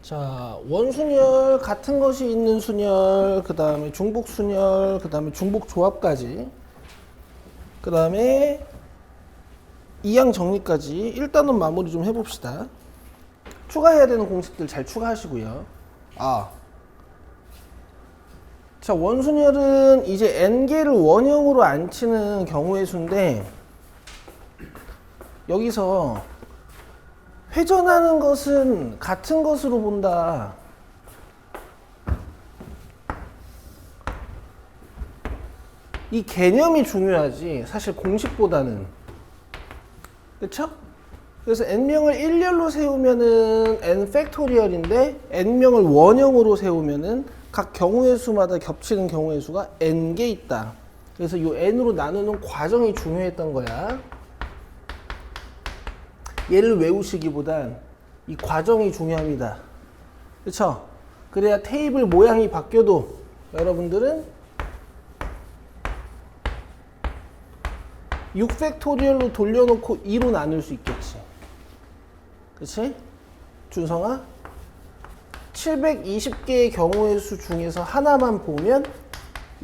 자, 원순열 같은 것이 있는 순열, 그 다음에 중복 순열, 그 다음에 중복 조합까지, 그 다음에 이항 정리까지 일단은 마무리 좀 해봅시다. 추가해야 되는 공식들 잘 추가하시고요. 자, 원순열은 이제 n개를 원형으로 안 치는 경우의 수인데, 여기서 회전하는 것은 같은 것으로 본다. 이 개념이 중요하지 사실 공식보다는. 그쵸? 그래서 n명을 일렬로 세우면은 n 팩토리얼인데 n명을 원형으로 세우면은 각 경우의 수마다 겹치는 경우의 수가 n개 있다. 그래서 이 n으로 나누는 과정이 중요했던 거야. 얘를 외우시기보단 이 과정이 중요합니다. 그쵸? 그래야 테이블 모양이 바뀌어도 여러분들은 6팩토리얼로 돌려놓고 2로 나눌 수 있겠지. 그치? 준성아? 720개의 경우의 수 중에서 하나만 보면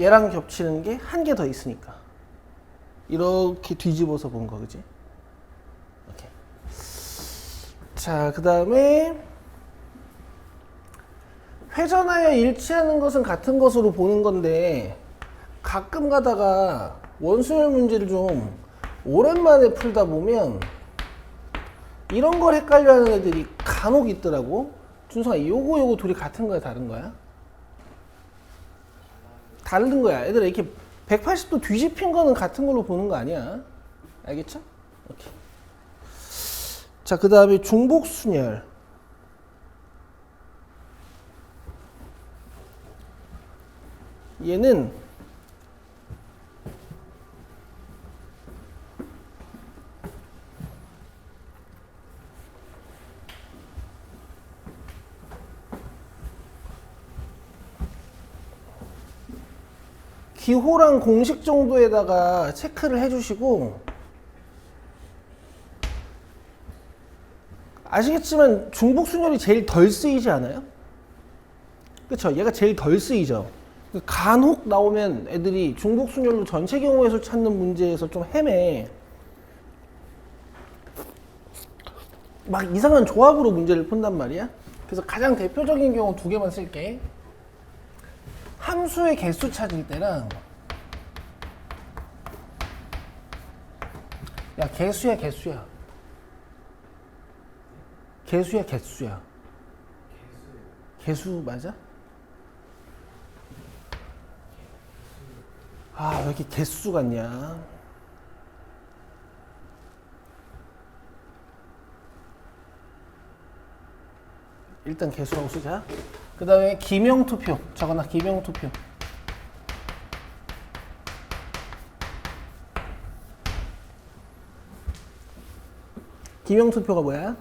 얘랑 겹치는 게 한 개 더 있으니까. 이렇게 뒤집어서 본 거, 그치? 오케이. 자, 그 다음에 회전하여 일치하는 것은 같은 것으로 보는 건데 가끔 가다가 원순열 문제를 좀 오랜만에 풀다 보면 이런 걸 헷갈려하는 애들이 간혹 있더라고. 준성아, 요거 둘이 같은 거야, 다른 거야? 다른 거야. 애들아, 이렇게 180도 뒤집힌 거는 같은 걸로 보는 거 아니야. 알겠죠? 오케이. 자, 그 다음에 중복순열. 얘는 기호랑 공식 정도에다가 체크를 해주시고, 아시겠지만 중복순열이 제일 덜 쓰이지 않아요? 그쵸? 얘가 제일 덜 쓰이죠. 간혹 나오면 애들이 중복순열로 전체 경우의 수 찾는 문제에서 좀 헤매. 막 이상한 조합으로 문제를 푼단 말이야. 그래서 가장 대표적인 경우 두 개만 쓸게. 함수의 개수 찾을 때랑, 야, 개수야 개수 맞아? 아, 왜 이렇게 개수 같냐? 일단 개수라고 쓰자. 그 다음에 기명투표 적어놔. 기명투표. 기명투표가 뭐야?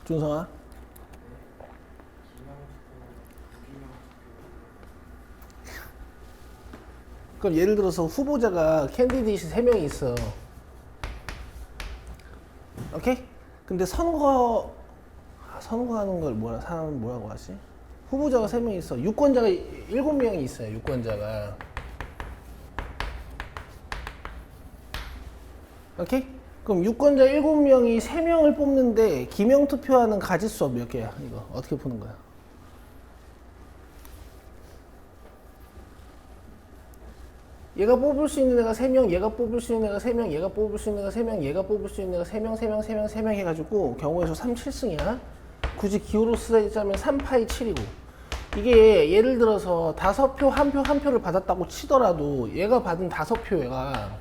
준성아? 그럼 예를 들어서 후보자가 캔디데이트 3명이 있어. 오케이? 근데 선거하는 걸 사람은 뭐라고 하지? 후보자가 3명 있어. 유권자가 7명이 있어요. 유권자가. 오케이? 그럼 유권자 7명이 3명을 뽑는데 기명투표하는 가짓수 몇 개야? 이거 어떻게 푸는 거야? 얘가 뽑을 수 있는 애가 3명, 얘가 뽑을 수 있는 애가 3명, 얘가 뽑을 수 있는 애가 3명, 얘가 뽑을 수 있는 애가 3명 해가지고 경우의 수 3, 7승이야. 굳이 기호로 쓰자면 3파이 7이고. 이게 예를 들어서 5표, 한 표를 받았다고 치더라도 얘가 받은 5표 얘가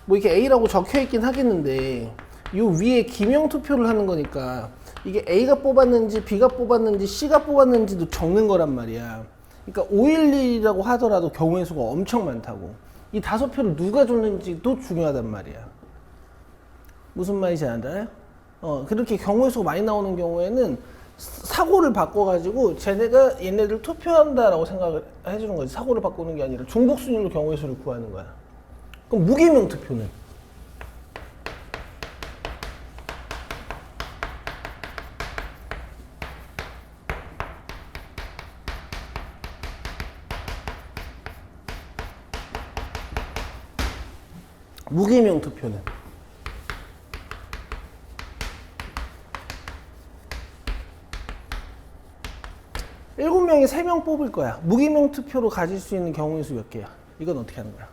뭐 이렇게 A라고 적혀있긴 하겠는데 요 위에 기명투표를 하는 거니까 이게 A가 뽑았는지 B가 뽑았는지 C가 뽑았는지도 적는 거란 말이야. 그러니까 511이라고 하더라도 경우의 수가 엄청 많다고. 이 5표를 누가 줬는지도 중요하단 말이야. 무슨 말인지 알아요? 그렇게 경우의 수가 많이 나오는 경우에는 사고를 바꿔가지고 쟤네가 얘네들 투표한다라고 생각을 해주는 거지. 사고를 바꾸는 게 아니라 중복순위로 경우의 수를 구하는 거야. 그럼 무기명 투표는 무기명 투표는 7명이 3명 뽑을 거야. 무기명 투표로 가질 수 있는 경우의 수 몇 개야? 이건 어떻게 하는 거야?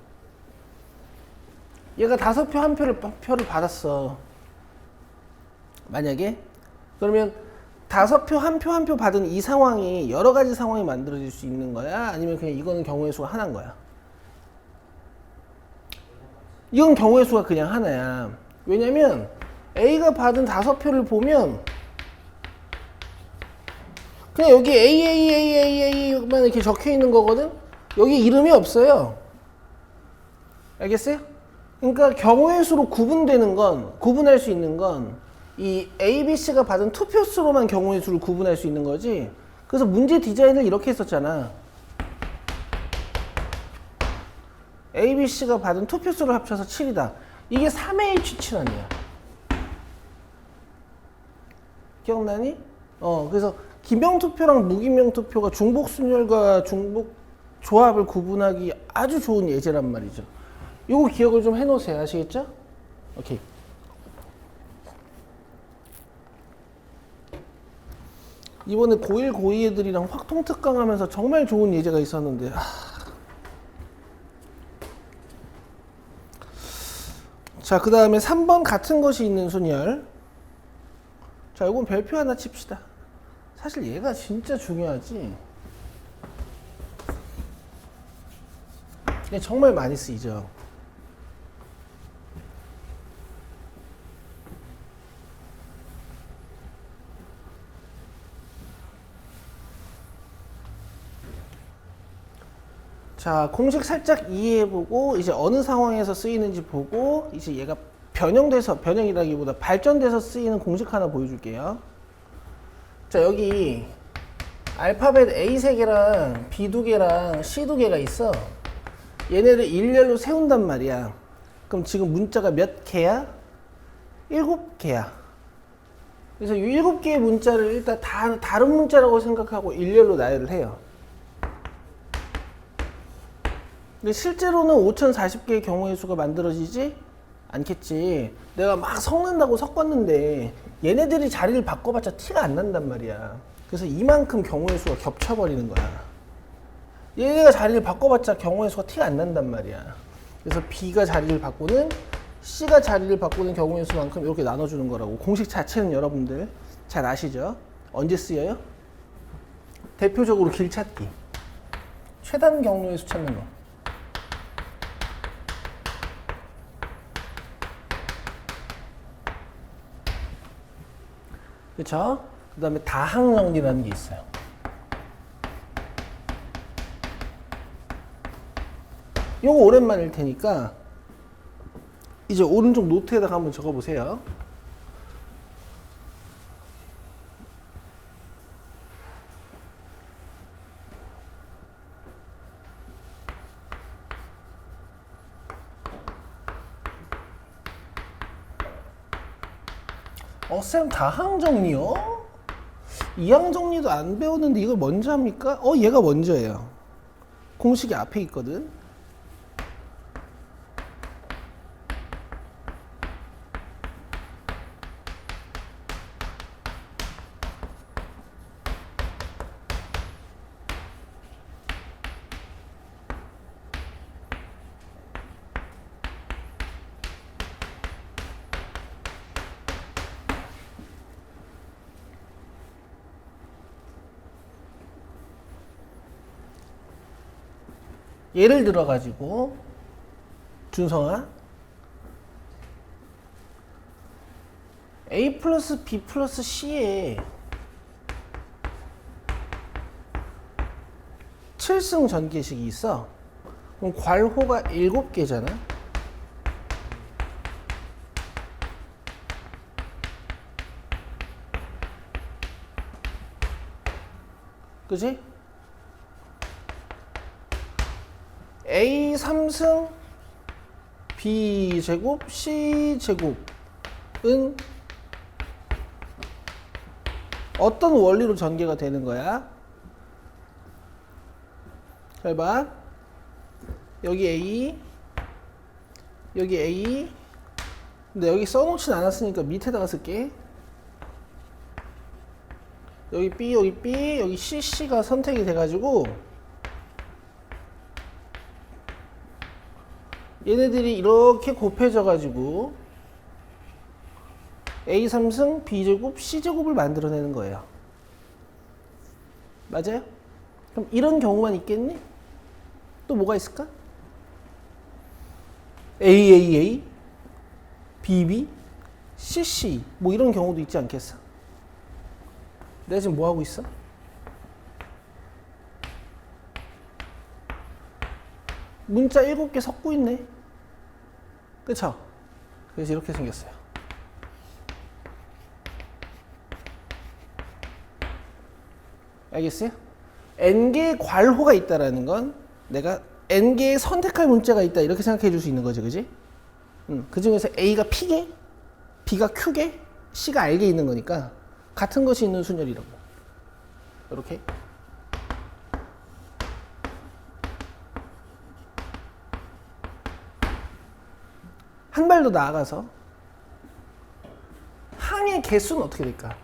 얘가 5표 한 표를 받았어. 만약에 그러면 5표 한 표 받은 이 상황이 여러 가지 상황이 만들어질 수 있는 거야? 아니면 그냥 이거는 경우의 수가 하나인 거야? 이건 경우의 수가 그냥 하나야. 왜냐면 A가 받은 5표를 보면 그냥 여기 AAAAA만 이렇게 적혀 있는 거거든? 여기 이름이 없어요. 알겠어요? 그러니까 경우의 수로 구분할 수 있는 건 이 A, B, C가 받은 투표 수로만 경우의 수를 구분할 수 있는 거지. 그래서 문제 디자인을 이렇게 했었잖아. A, B, C가 받은 투표 수를 합쳐서 7이다. 이게 3H 7 아니야. 기억나니? 그래서 기명 투표랑 무기명 투표가 중복 순열과 중복 조합을 구분하기 아주 좋은 예제란 말이죠. 요거 기억을 좀 해놓으세요. 아시겠죠? 오케이. 이번에 고1, 고2 애들이랑 확통특강 하면서 정말 좋은 예제가 있었는데 자, 그 다음에 3번 같은 것이 있는 순열. 자, 이건 별표 하나 칩시다. 사실 얘가 진짜 중요하지. 얘 정말 많이 쓰이죠. 자, 공식 살짝 이해해보고 이제 어느 상황에서 쓰이는지 보고 이제 얘가 변형이라기보다 발전돼서 쓰이는 공식 하나 보여줄게요. 자, 여기 알파벳 A 3개랑 B 2개랑 C 2개가 있어. 얘네를 일렬로 세운단 말이야. 그럼 지금 문자가 몇 개야? 7개야. 그래서 이 7개의 문자를 일단 다 다른 문자라고 생각하고 일렬로 나열을 해요. 근데 실제로는 5040개의 경우의 수가 만들어지지 않겠지. 내가 막 섞는다고 섞었는데 얘네들이 자리를 바꿔봤자 티가 안 난단 말이야. 그래서 이만큼 경우의 수가 겹쳐버리는 거야. 얘네가 자리를 바꿔봤자 경우의 수가 티가 안 난단 말이야. 그래서 B가 자리를 바꾸는, C가 자리를 바꾸는 경우의 수만큼 이렇게 나눠주는 거라고. 공식 자체는 여러분들 잘 아시죠? 언제 쓰여요? 대표적으로 길찾기. 최단 경우의 수 찾는 거. 그쵸? 그 다음에 다항정리라는 게 있어요. 요거 오랜만일 테니까 이제 오른쪽 노트에다가 한번 적어보세요. 쌤 다항정리요? 이항정리도 안 배웠는데 이걸 먼저 합니까? 얘가 먼저예요. 공식이 앞에 있거든. 예를 들어 가지고 준성아, A 플러스 B 플러스 C에 7승 전개식이 있어. 그럼 괄호가 7개잖아. 그지? A 3승 B 제곱 C 제곱은 어떤 원리로 전개가 되는 거야? 잘 봐. 여기 A, 여기 A. 근데 여기 써놓진 않았으니까 밑에다가 쓸게. 여기 B, 여기 B, 여기 C, C가 선택이 돼가지고 얘네들이 이렇게 곱해져가지고 A 3승 B 제곱 C 제곱을 만들어내는 거예요. 맞아요? 그럼 이런 경우만 있겠니? 또 뭐가 있을까? AAA, BB, CC 뭐 이런 경우도 있지 않겠어? 내가 지금 뭐 하고 있어? 문자 7개 섞고 있네. 그쵸? 그래서 이렇게 생겼어요. 알겠어요? n개의 괄호가 있다라는 건 내가 n개의 선택할 문자가 있다 이렇게 생각해 줄 수 있는 거죠. 그지? 그 중에서 A가 P개, B가 Q개, C가 R개 있는 거니까 같은 것이 있는 순열이라고. 이렇게. 한 발 더 나아가서 항의 개수는 어떻게 될까?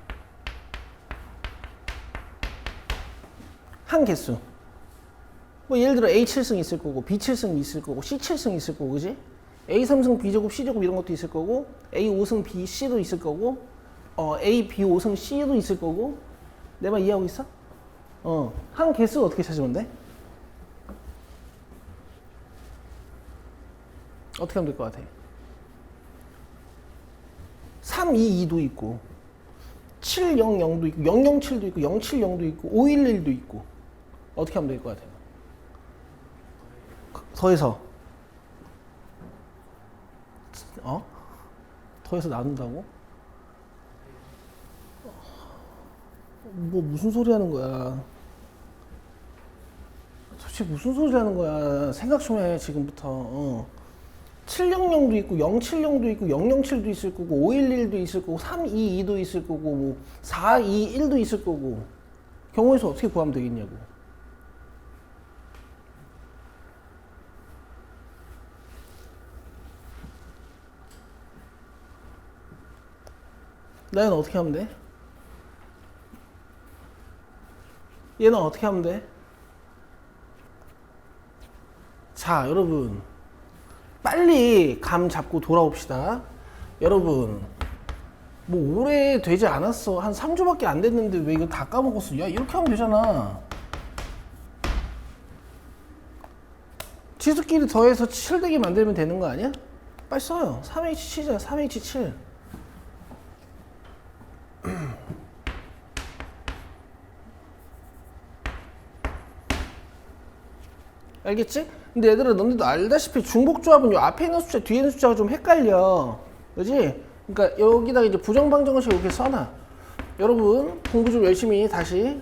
항 개수. 뭐 예를 들어 A 7승 있을 거고 B 7승 있을 거고 C 7승 있을 거고 그지? A 3승 B 제곱 C 제곱 이런 것도 있을 거고 A 5승 B C도 있을 거고 A B 5승 C도 있을 거고 내 말 이해하고 있어? 항 개수 어떻게 찾으면 돼? 어떻게 하면 될 것 같아? 322도 있고 700도 있고 007도 있고 070도 있고 511도 있고 어떻게 하면 될 것 같아요? 더해서 더해서 나눈다고? 뭐 무슨 소리 하는 거야? 도대체 무슨 소리 하는 거야? 생각 좀 해 지금부터. 700도 있고 070도 있고 007도 있을 거고 511도 있을 거고 322도 있을 거고 뭐 421도 있을 거고 경우에서 어떻게 구하면 되겠냐고. 나는 어떻게 하면 돼? 얘는 어떻게 하면 돼? 자, 여러분 빨리 감 잡고 돌아옵시다. 여러분 뭐 오래 되지 않았어. 한 3주밖에 안 됐는데 왜 이거 다 까먹었어? 야 이렇게 하면 되잖아. 지수끼리 더해서 7 되게 만들면 되는 거 아니야? 빨리 써요. 3H7잖아. 3H7. 알겠지? 근데 얘들아 너네도 알다시피 중복조합은 요 앞에 있는 숫자 뒤에 있는 숫자가 좀 헷갈려. 그지? 그러니까 여기다가 이제 부정방정식 이렇게 써놔. 여러분 공부 좀 열심히 다시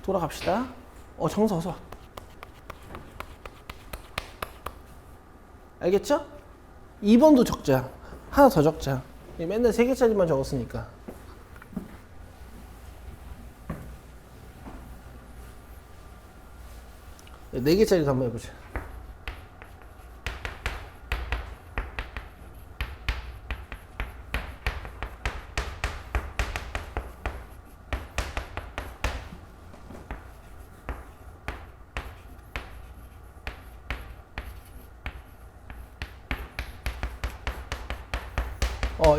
돌아갑시다. 정서 어서 와. 알겠죠? 2번도 적자. 하나 더 적자. 맨날 3개짜리만 적었으니까. 네 개짜리도 한번 해보자.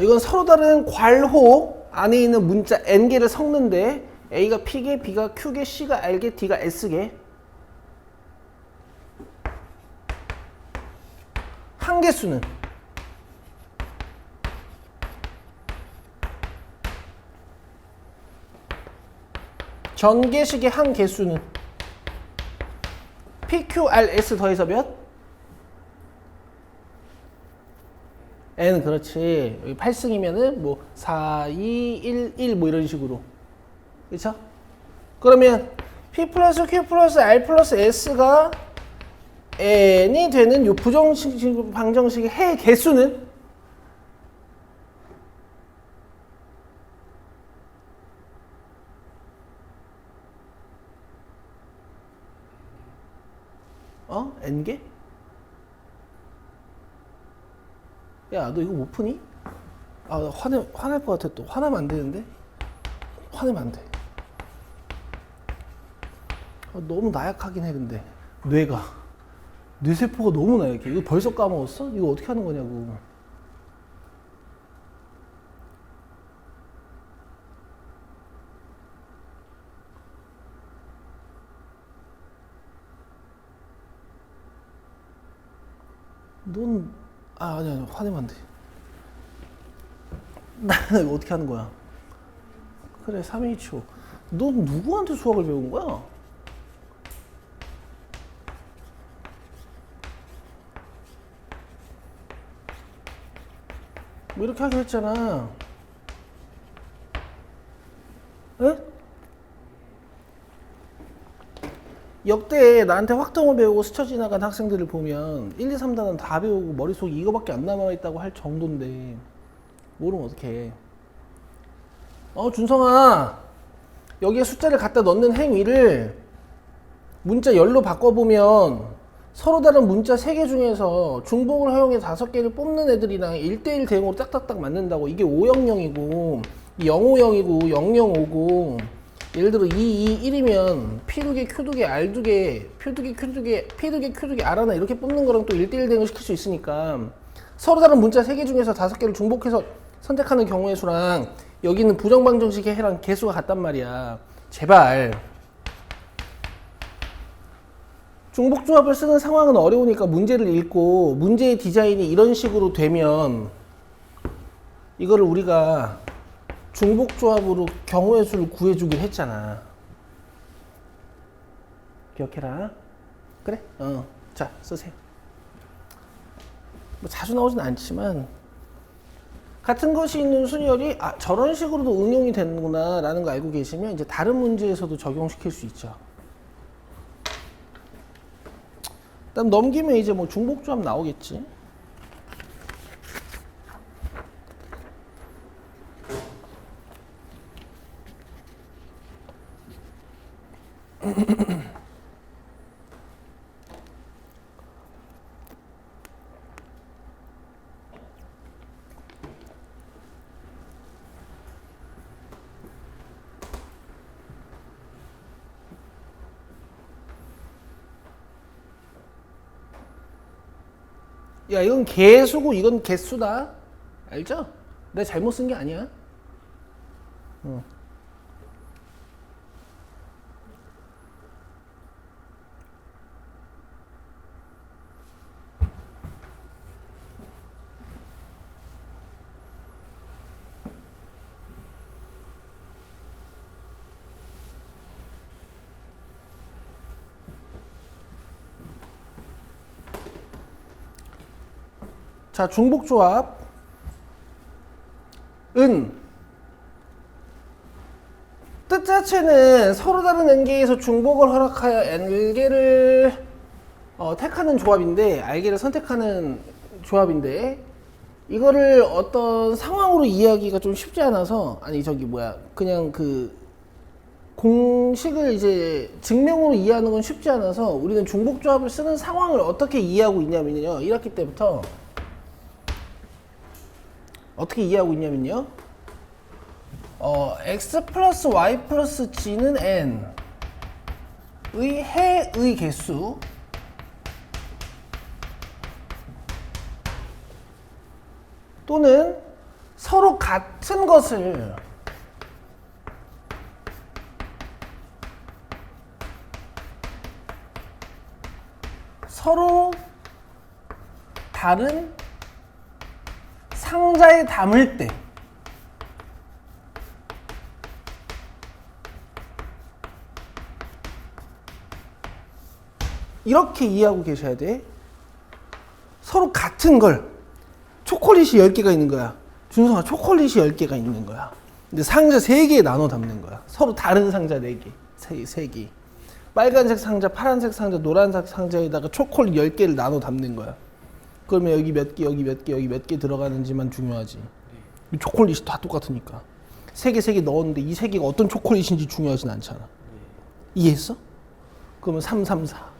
이건 서로 다른 괄호 안에 있는 문자 n개를 섞는데 A가 P개, B가 Q개, C가 R개, D가 S개. 항개수는 전개식의 항개수는 PQRS 더해서 몇? N. 그렇지. 여기 8승이면은 뭐 4, 2, 1, 1 뭐 이런 식으로. 그쵸? 그러면 P 플러스 Q 플러스 R 플러스 S가 n이 되는 요 부정식 방정식의 해 개수는 n개? 야, 너 이거 못 푸니? 아, 나 화날 것 같아. 또 화나면 안 되는데? 화내면 안 돼. 아, 너무 나약하긴 해. 근데 뇌세포가 너무 나약해. 이거 벌써 까먹었어? 이거 어떻게 하는 거냐고. 아니야, 화내면 안 돼. 나 이거 어떻게 하는 거야? 그래, 3H5. 넌 누구한테 수학을 배운 거야? 뭐 이렇게 하기로 했잖아. 에? 역대 나한테 확통을 배우고 스쳐 지나간 학생들을 보면 1, 2, 3단원 다 배우고 머릿속에 이거밖에 안 남아있다고 할 정도인데 모르면 어떡해. 준성아, 여기에 숫자를 갖다 넣는 행위를 문자 열로 바꿔보면 서로 다른 문자 3개 중에서 중복을 허용해 5개를 뽑는 애들이랑 1대1 대응으로 딱딱딱 맞는다고. 이게 500이고 050이고 005고 예를 들어 221이면 P2개, Q2개, R2개, P2개, Q2개, P2개, Q2개, R 하나 이렇게 뽑는 거랑 또 1대1 대응을 시킬 수 있으니까 서로 다른 문자 3개 중에서 5개를 중복해서 선택하는 경우의 수랑 여기 있는 부정방정식의 해랑 개수가 같단 말이야. 제발. 중복조합을 쓰는 상황은 어려우니까 문제를 읽고 문제의 디자인이 이런 식으로 되면 이거를 우리가 중복조합으로 경우의 수를 구해주기로 했잖아. 기억해라. 그래? 자, 쓰세요. 뭐 자주 나오진 않지만 같은 것이 있는 순열이 저런 식으로도 응용이 되는구나 라는 거 알고 계시면 이제 다른 문제에서도 적용시킬 수 있죠. 그다음 넘기면 이제 뭐 중복조합 나오겠지. 야, 이건 개수고 이건 개수다. 알죠? 내가 잘못 쓴 게 아니야. 자, 중복조합은 뜻 자체는 서로 다른 n개에서 중복을 허락하여 n개를 택하는 조합인데, r개를 선택하는 조합인데, 이거를 어떤 상황으로 이해하기가 좀 쉽지 않아서, 그냥 그 공식을 이제 증명으로 이해하는 건 쉽지 않아서 우리는 중복조합을 쓰는 상황을 어떻게 이해하고 있냐면요, 1학기 때부터 어떻게 이해하고 있냐면요, x 플러스 y 플러스 g는 n의 해의 개수 또는 서로 같은 것을 서로 다른 상자에 담을 때 이렇게 이해하고 계셔야 돼. 서로 같은 걸, 초콜릿이 10개가 있는 거야. 준성아, 초콜릿이 10개가 있는 거야. 근데 상자 3개에 나눠 담는 거야. 서로 다른 상자 4개, 3개. 빨간색 상자, 파란색 상자, 노란색 상자에다가 초콜릿 10개를 나눠 담는 거야. 그러면 여기 몇 개, 여기 몇 개, 여기 몇 개 들어가는지만 중요하지. 이 초콜릿이 다 똑같으니까. 3개, 3개 넣었는데 이 3개가 어떤 초콜릿인지 중요하진 않잖아. 이해했어? 그러면 3, 3, 4.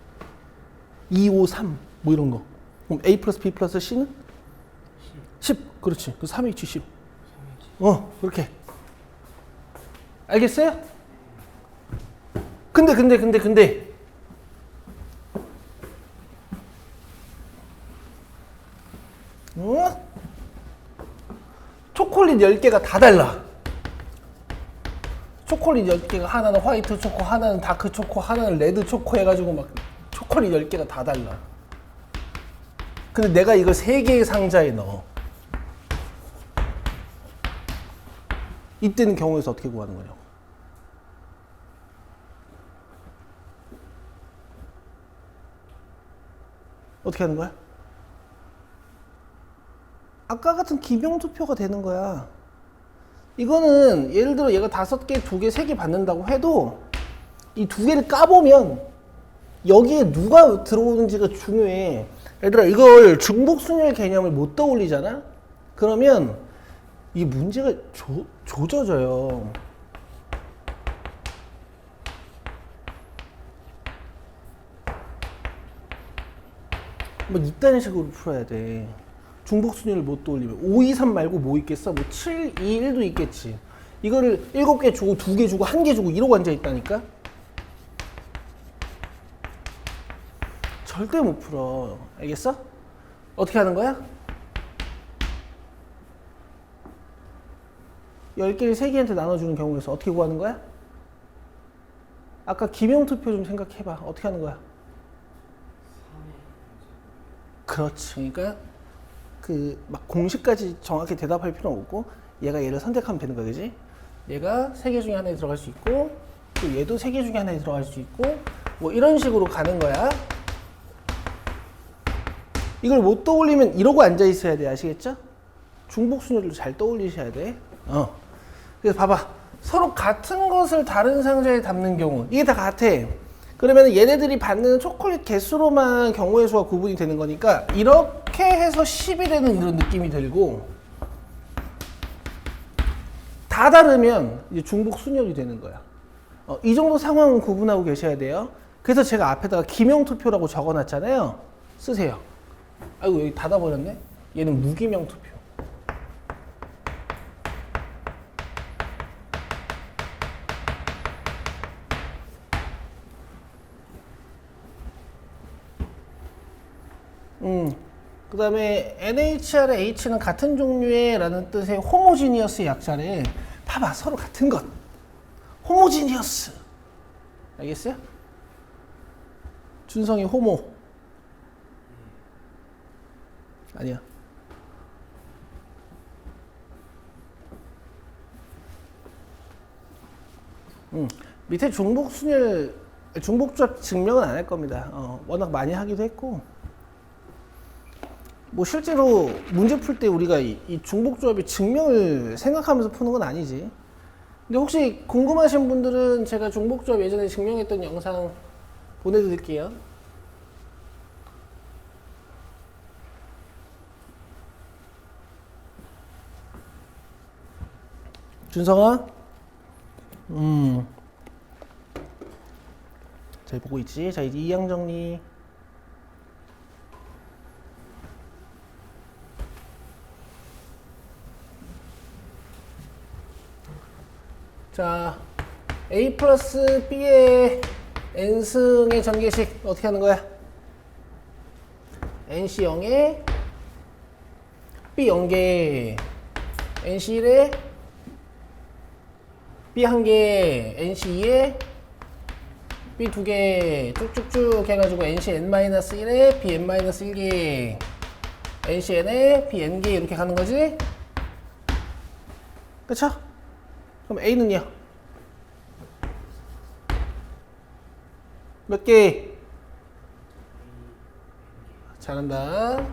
2, 5, 3. 뭐 이런 거. 그럼 A 플러스 B 플러스 C는? 그렇지. 그 3H, 10. 그렇게. 알겠어요? 근데. 초콜릿 10개가 다 달라. 초콜릿 10개가 하나는 화이트 초코, 하나는 다크 초코, 하나는 레드 초코 해가지고 막 초콜릿 10개가 다 달라. 근데 내가 이걸 3개의 상자에 넣어. 이때는 경우에서 어떻게 구하는 거냐고. 어떻게 하는 거야? 아까 같은 기명 투표가 되는 거야. 이거는 예를 들어 얘가 5개, 2개, 3개 받는다고 해도 이 2개를 까보면 여기에 누가 들어오는지가 중요해. 얘들아, 이걸 중복순열 개념을 못 떠올리잖아? 그러면 이 문제가 조져져요. 뭐 이딴 식으로 풀어야 돼. 중복순위를 못 떠올리면 5, 2, 3 말고 뭐 있겠어? 뭐 7, 2, 1도 있겠지. 이거를 7개 주고 2개 주고 1개 주고 이러고 앉아있다니까? 절대 못 풀어. 알겠어? 어떻게 하는 거야? 10개를 3개한테 나눠주는 경우에서 어떻게 구하는 거야? 아까 기명투표 좀 생각해봐. 어떻게 하는 거야? 그렇지. 그러니까 그 막 공식까지 정확히 대답할 필요는 없고 얘가 얘를 선택하면 되는 거야. 그지? 얘가 3개 중에 하나에 들어갈 수 있고 또 얘도 3개 중에 하나에 들어갈 수 있고 뭐 이런 식으로 가는 거야. 이걸 못 떠올리면 이러고 앉아 있어야 돼. 아시겠죠? 중복순위를 잘 떠올리셔야 돼. 그래서 봐봐. 서로 같은 것을 다른 상자에 담는 경우 이게 다 같아. 그러면 얘네들이 받는 초콜릿 개수로만 경우의 수가 구분이 되는 거니까 이렇게 해서 10이 되는 이런 느낌이 들고 다 다르면 이제 중복순열이 되는 거야. 이 정도 상황은 구분하고 계셔야 돼요. 그래서 제가 앞에다가 기명투표라고 적어놨잖아요. 쓰세요. 아이고 여기 닫아버렸네. 얘는 무기명투표. 그 다음에 NHR의 H는 같은 종류의 라는 뜻의 호모지니어스 약자래. 봐봐, 서로 같은 것. 호모지니어스. 알겠어요? 준성이 호모. 아니야. 밑에 중복순열, 중복조합 증명은 안 할 겁니다. 워낙 많이 하기도 했고. 뭐 실제로 문제 풀 때 우리가 이 중복조합의 증명을 생각하면서 푸는 건 아니지. 근데 혹시 궁금하신 분들은 제가 중복조합 예전에 증명했던 영상 보내드릴게요. 준성아? 잘 보고 있지? 자, 이제 이항 정리. 자, A 플러스 B의 N승의 전개식 어떻게 하는 거야? NC 0에 B 0개, NC 1에 B 1개, NC 2에 B 2개 쭉쭉쭉 해가지고 NC N-1에 B N-1개, NC N에 B N개 이렇게 가는 거지? 그쵸? 그럼 A는요? 몇 개? 잘한다.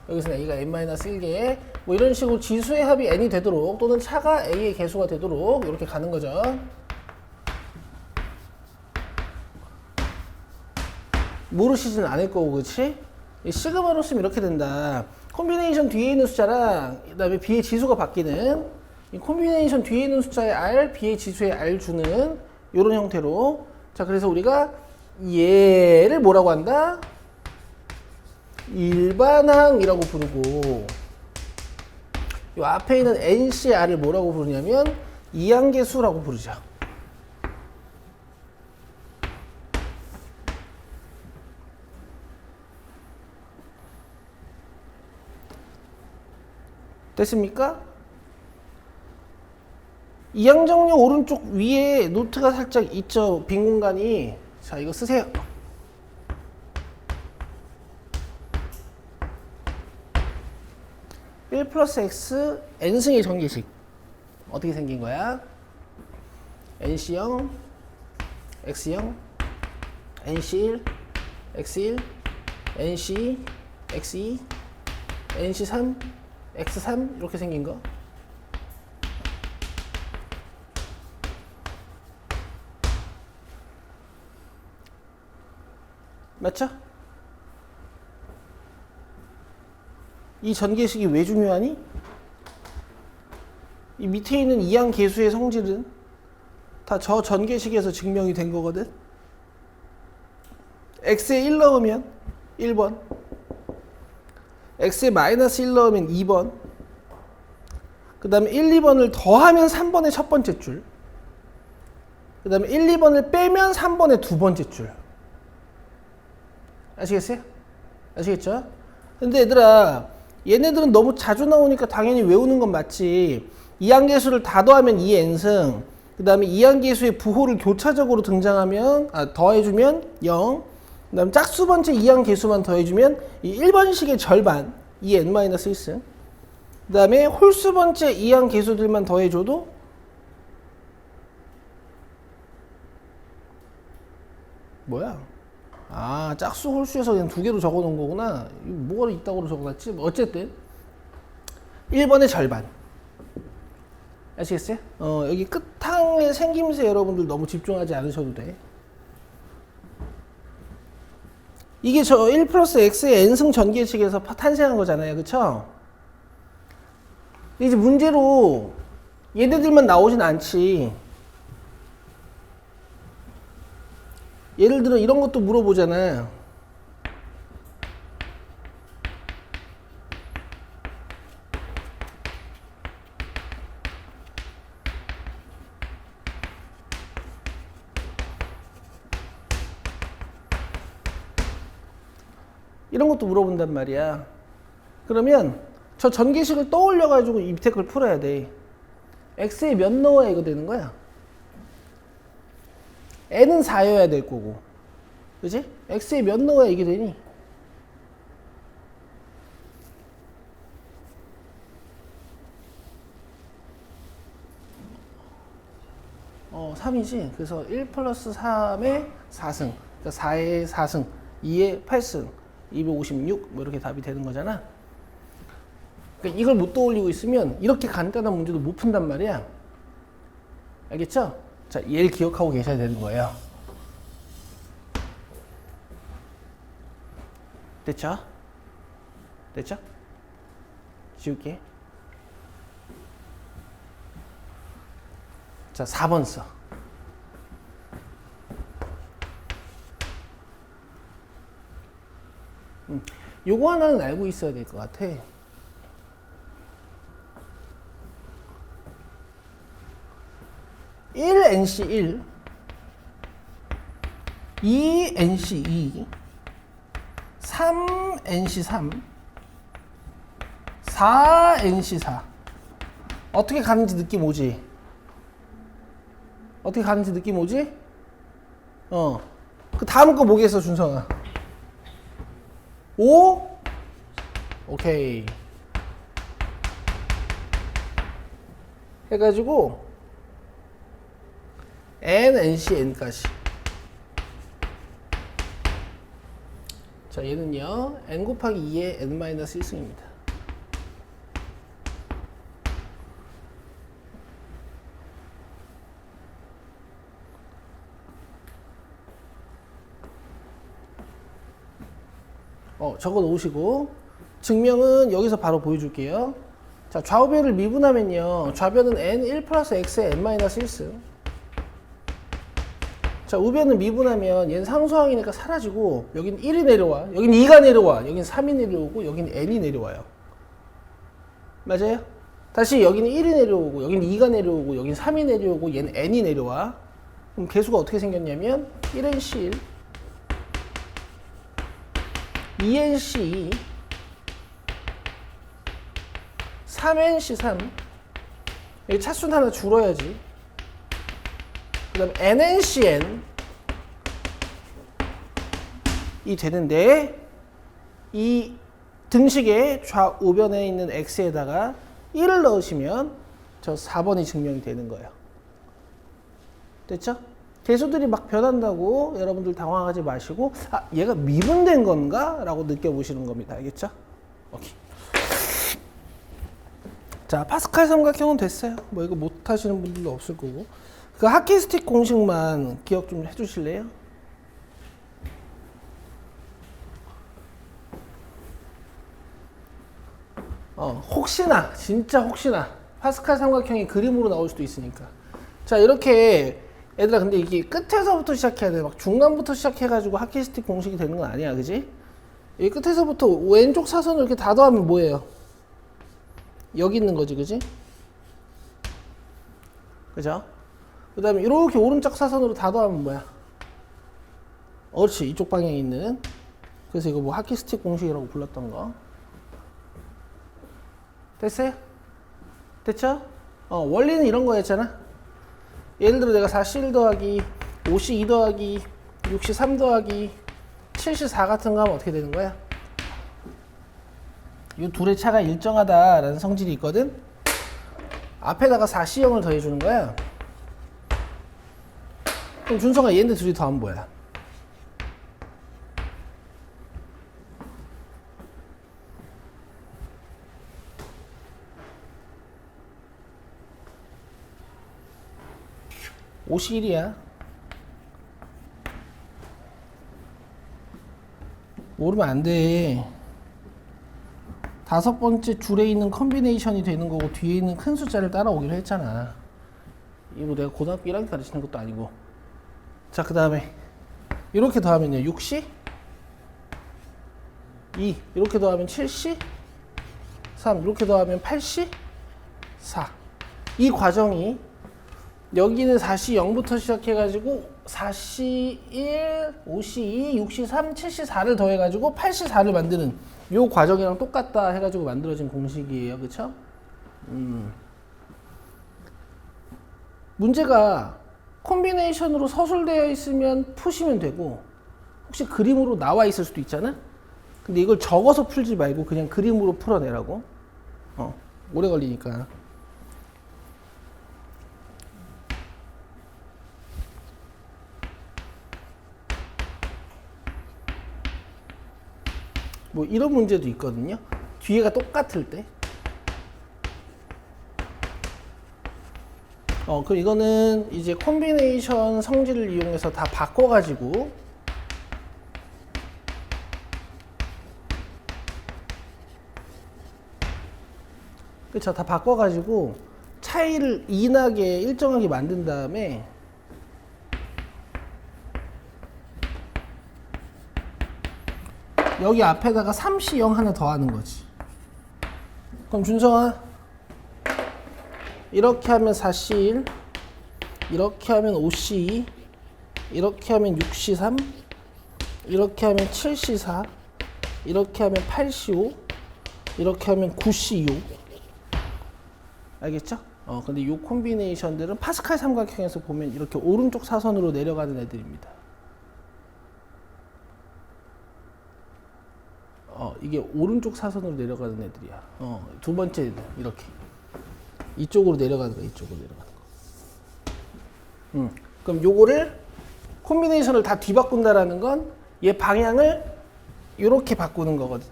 여기서는 A가 N-1개. 뭐 이런 식으로 지수의 합이 N이 되도록 또는 차가 A의 개수가 되도록 이렇게 가는 거죠. 모르시진 않을 거고, 그치? 시그마로 쓰면 이렇게 된다. 콤비네이션 뒤에 있는 숫자랑 그 다음에 B의 지수가 바뀌는 이 콤비네이션 뒤에 있는 숫자의 R, B의 지수의 R 주는 이런 형태로. 자, 그래서 우리가 얘를 뭐라고 한다? 일반항이라고 부르고 이 앞에 있는 NCR을 뭐라고 부르냐면 이항계수라고 부르죠. 됐습니까? 이항정리 오른쪽 위에 노트가 살짝 있죠. 빈 공간이. 자, 이거 쓰세요. 1 플러스 x n승의 전개식 어떻게 생긴 거야? nc0 x0 nc1 x1 nc x2 nc3 x3 이렇게 생긴 거. 맞죠? 이 전개식이 왜 중요하니? 이 밑에 있는 이항계수의 성질은 다 저 전개식에서 증명이 된 거거든. x에 1 넣으면 1번, x에 마이너스 1 넣으면 2번, 그 다음에 1, 2번을 더하면 3번의 첫 번째 줄, 그 다음에 1, 2번을 빼면 3번의 두 번째 줄. 아시겠어요? 아시겠죠? 근데 얘들아, 얘네들은 너무 자주 나오니까 당연히 외우는 건 맞지. 이항계수를 다 더하면 2n승, 그 다음에 이항계수의 부호를 교차적으로 등장하면, 더해주면 0, 그 다음에 짝수 번째 이항계수만 더해주면 이 1번식의 절반, 2n-1승, 그 다음에 홀수 번째 이항계수들만 더해줘도 뭐야? 짝수 홀수에서 그냥 두 개로 적어 놓은 거구나. 뭐가 있다고 적어놨지? 뭐 어쨌든 1번의 절반. 아시겠어요? 여기 끝항의 생김새 여러분들 너무 집중하지 않으셔도 돼. 이게 저 1 플러스 x의 n승 전개식에서 탄생한 거잖아요. 그쵸? 이제 문제로 얘네들만 나오진 않지. 예를 들어 이런 것도 물어보잖아. 이런 것도 물어본단 말이야. 그러면 저 전개식을 떠올려 가지고 이 밑에 걸 풀어야 돼. x에 몇 넣어야 이거 되는 거야? n은 4여야 될 거고, 그지? x에 몇 넣어야 이게 되니? 3이지. 그래서 1 플러스 3의 4승, 그러니까 4의 4승, 2의 8승, 256, 뭐 이렇게 답이 되는 거잖아. 그러니까 이걸 못 떠올리고 있으면 이렇게 간단한 문제도 못 푼단 말이야. 알겠죠? 자, 얘를 기억하고 계셔야 되는 거예요. 됐죠? 됐죠? 지울게. 자, 4번 써. 요거 하나는 알고 있어야 될 것 같아. (1nc1) 2nc2 3nc3 4nc4 어떻게 가는지 느낌 오지? 어떻게 가는지 느낌 오지? 그 다음 거 뭐겠어, 준성아? 5? 오케이. 해가지고 n, nc, n까지. 자, 얘는요 n 곱하기 2의 n-1승입니다. 적어 놓으시고, 증명은 여기서 바로 보여줄게요. 자, 좌우변을 미분하면요, 좌변은 n 1 플러스 x의 n-1승. 자, 우변은 미분하면 얘는 상수항이니까 사라지고, 여긴 1이 내려와, 여긴 2가 내려와, 여긴 3이 내려오고, 여긴 n이 내려와요. 맞아요? 다시 여기는 1이 내려오고 여기는 2가 내려오고 여기는 3이 내려오고 얘는 n이 내려와. 그럼 계수가 어떻게 생겼냐면 1nc1 2nc2 3nc3 여기 차수는 하나 줄어야지. 그 다음에 nncn 이 되는데 이 등식의 좌우변에 있는 x에다가 1을 넣으시면 저 4번이 증명이 되는 거예요. 됐죠? 개수들이 막 변한다고 여러분들 당황하지 마시고 아 얘가 미분된 건가? 라고 느껴보시는 겁니다. 알겠죠? 오케이. 자 파스칼 삼각형은 됐어요. 뭐 이거 못 하시는 분들도 없을 거고 그 하키스틱 공식만 기억 좀 해주실래요? 혹시나 진짜 혹시나 파스칼 삼각형이 그림으로 나올 수도 있으니까 자 이렇게 얘들아 근데 이게 끝에서부터 시작해야 돼. 막 중간부터 시작해가지고 하키스틱 공식이 되는 건 아니야 그지? 이 끝에서부터 왼쪽 사선을 이렇게 다 더하면 뭐예요? 여기 있는 거지 그지? 그죠? 그 다음에 이렇게 오른쪽 사선으로 다 더하면 뭐야? 옳지 이쪽 방향에 있는 그래서 이거 뭐 하키스틱 공식이라고 불렀던 거 됐어요? 됐죠? 원리는 이런 거였잖아. 예를 들어 내가 4C1 더하기 5C2 더하기 6C3 더하기 7C4 같은 거 하면 어떻게 되는 거야? 이 둘의 차가 일정하다라는 성질이 있거든? 앞에다가 4C형을 더해주는 거야. 그럼 준서가 얘네 둘이 더하면 뭐야? (5C1이야) 모르면 안 돼. 다섯 번째 줄에 있는 컨비네이션이 되는 거고 뒤에 있는 큰 숫자를 따라오기로 했잖아. 이거 내가 고등학교 1학년 가르치는 것도 아니고. 자, 그 다음에 이렇게 더하면요 6C 2 이렇게 더하면 7C 3 이렇게 더하면 8C 4. 이 과정이 여기는 4C 0부터 시작해가지고 4C 1, 5C 2, 6C 3, 7C 4를 더해가지고 8C 4를 만드는 요 과정이랑 똑같다 해가지고 만들어진 공식이에요. 그쵸? 문제가 콤비네이션으로 서술되어 있으면 푸시면 되고 혹시 그림으로 나와 있을 수도 있잖아? 근데 이걸 적어서 풀지 말고 그냥 그림으로 풀어내라고. 오래 걸리니까. 뭐 이런 문제도 있거든요. 뒤에가 똑같을 때. 그럼 이거는 이제 콤비네이션 성질을 이용해서 다 바꿔가지고 그쵸? 다 바꿔가지고 차이를 인하게 일정하게 만든 다음에 여기 앞에다가 3C0 하나 더 하는 거지. 그럼 준성아 이렇게 하면 4C1 이렇게 하면 5C2 이렇게 하면 6C3 이렇게 하면 7C4 이렇게 하면 8C5 이렇게 하면 9C6 알겠죠? 근데 이 콤비네이션들은 파스칼 삼각형에서 보면 이렇게 오른쪽 사선으로 내려가는 애들입니다. 이게 오른쪽 사선으로 내려가는 애들이야. 두 번째 애들 이렇게 이쪽으로 내려가는 거, 이쪽으로 내려가는 거. 그럼 요거를 콤비네이션을 다 뒤바꾼다라는 건 얘 방향을 이렇게 바꾸는 거거든.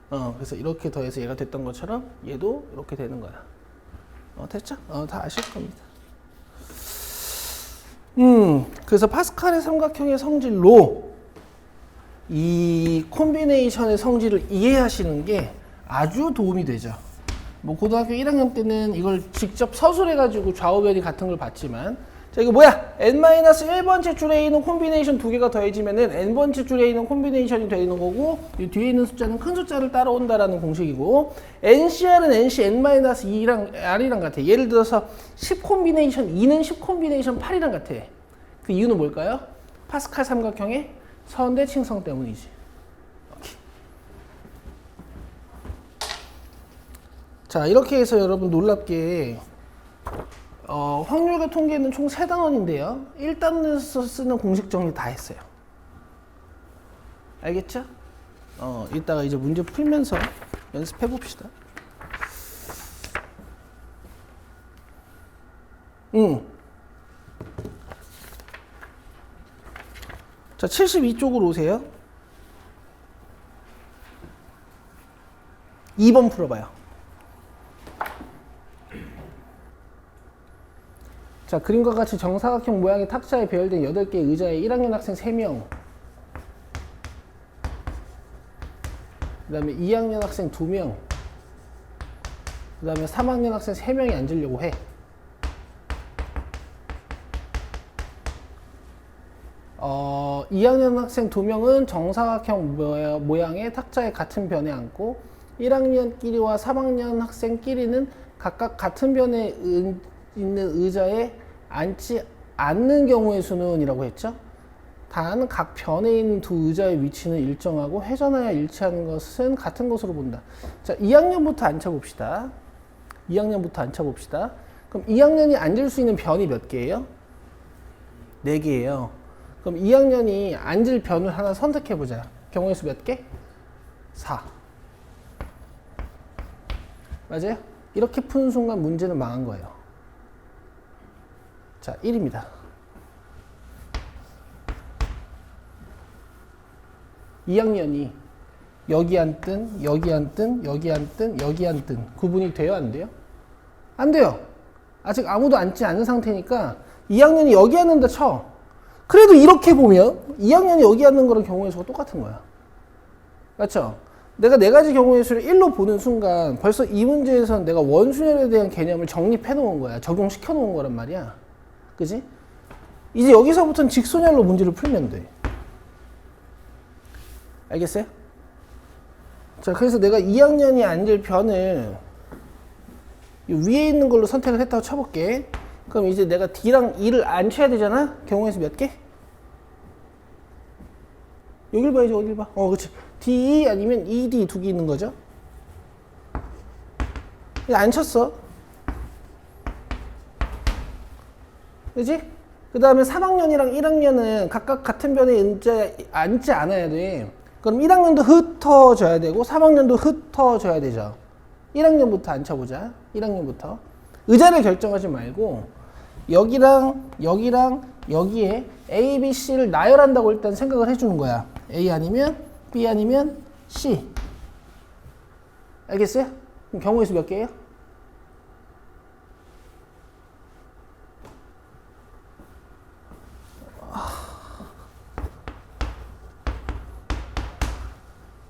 그래서 이렇게 더해서 얘가 됐던 것처럼 얘도 이렇게 되는 거야. 됐죠? 다 아실 겁니다. 그래서 파스칼의 삼각형의 성질로 이 콤비네이션의 성질을 이해하시는 게 아주 도움이 되죠. 뭐 고등학교 1학년 때는 이걸 직접 서술해가지고 좌우변이 같은 걸 봤지만 자, 이거 뭐야? n-1번째 줄에 있는 콤비네이션 두 개가 더해지면은 n번째 줄에 있는 콤비네이션이 되는 거고, 이 뒤에 있는 숫자는 큰 숫자를 따라온다라는 공식이고, NCR은 NC n-2랑 R이랑 같아. 예를 들어서 10 콤비네이션 2는 10 콤비네이션 8이랑 같아. 그 이유는 뭘까요? 파스칼 삼각형의 선대 칭성 때문이지. 오케이. 자, 이렇게 해서 여러분 놀랍게 확률과 통계는 총 3단원인데요. 1단원에서 쓰는 공식 정리 다 했어요. 알겠죠? 이따가 이제 문제 풀면서 연습해 봅시다. 자, 72쪽으로 오세요. 2번 풀어봐요. 자, 그림과 같이 정사각형 모양의 탁자에 배열된 8개의 의자에 1학년 학생 3명, 그 다음에 2학년 학생 2명, 그 다음에 3학년 학생 3명이 앉으려고 해. 2학년 학생 2명은 정사각형 모양의 탁자의 같은 변에 앉고, 1학년끼리와 3학년 학생끼리는 각각 같은 변에 있는 의자에 앉지 않는 경우의 수는 이라고 했죠. 단 각 변에 있는 두 의자의 위치는 일정하고 회전하여 일치하는 것은 같은 것으로 본다. 자, 2학년부터 앉혀봅시다. 2학년부터 앉혀봅시다. 그럼 2학년이 앉을 수 있는 변이 몇 개예요? 4개예요. 그럼 2학년이 앉을 변을 하나 선택해보자. 경우의 수 몇 개? 4. 맞아요? 이렇게 푸는 순간 문제는 망한 거예요. 자, 1입니다. 이 학년이 여기 앉든 여기 앉든 여기 앉든 여기 앉든 구분이 돼요? 안 돼요? 안 돼요. 아직 아무도 앉지 않은 상태니까 2학년이 여기 앉는다 쳐. 그래도 이렇게 보면 2학년이 여기 앉는 거랑 경우의 수가 똑같은 거야. 맞죠? 내가 4가지 경우의 수를 1로 보는 순간 벌써 이 문제에서는 내가 원순열에 대한 개념을 정립해 놓은 거야. 적용시켜 놓은 거란 말이야. 그지? 이제 여기서부터는 직선열로 문제를 풀면 돼. 알겠어요? 자, 그래서 내가 2학년이 앉을 변을 위에 있는 걸로 선택을 했다고 쳐볼게. 그럼 이제 내가 D랑 E를 앉혀야 되잖아? 경우의 수 몇 개? 여길 봐야지, 어딜 봐. 그렇지. D 아니면 ED 두 개 있는 거죠? 앉혔어. 그지? 그 다음에 3학년이랑 1학년은 각각 같은 변에 앉지 않아야 돼. 그럼 1학년도 흩어져야 되고 3학년도 흩어져야 되죠. 1학년부터 앉혀보자. 1학년부터. 의자를 결정하지 말고 여기랑 여기랑 여기에 A, B, C를 나열한다고 일단 생각을 해주는 거야. A 아니면 B 아니면 C. 알겠어요? 그럼 경우의 수 몇 개예요?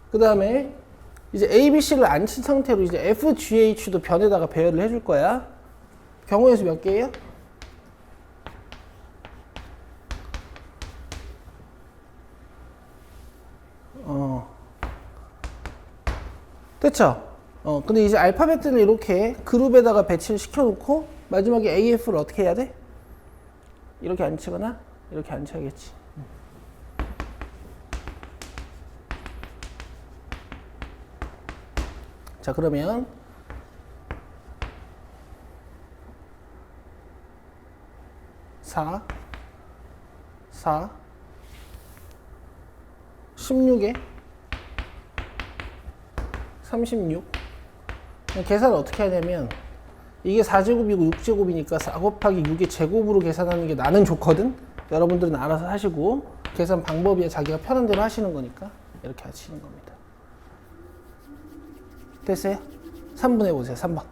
그 다음에 이제 A, B, C를 앉힌 상태로 이제 F, G, H도 변에다가 배열을 해줄 거야. 경우의 수 몇 개예요? 됐죠? 근데 이제 알파벳을 이렇게 그룹에다가 배치를 시켜놓고 마지막에 AF를 어떻게 해야 돼? 이렇게 앉히거나 이렇게 앉혀야겠지. 자, 그러면 4, 16에 36. 계산을 어떻게 하냐면 이게 4제곱이고 6제곱이니까 4 곱하기 6의 제곱으로 계산하는 게 나는 좋거든. 여러분들은 알아서 하시고 계산 방법이야 자기가 편한 대로 하시는 거니까 이렇게 하시는 겁니다. 됐어요? 3번 해보세요. 3번.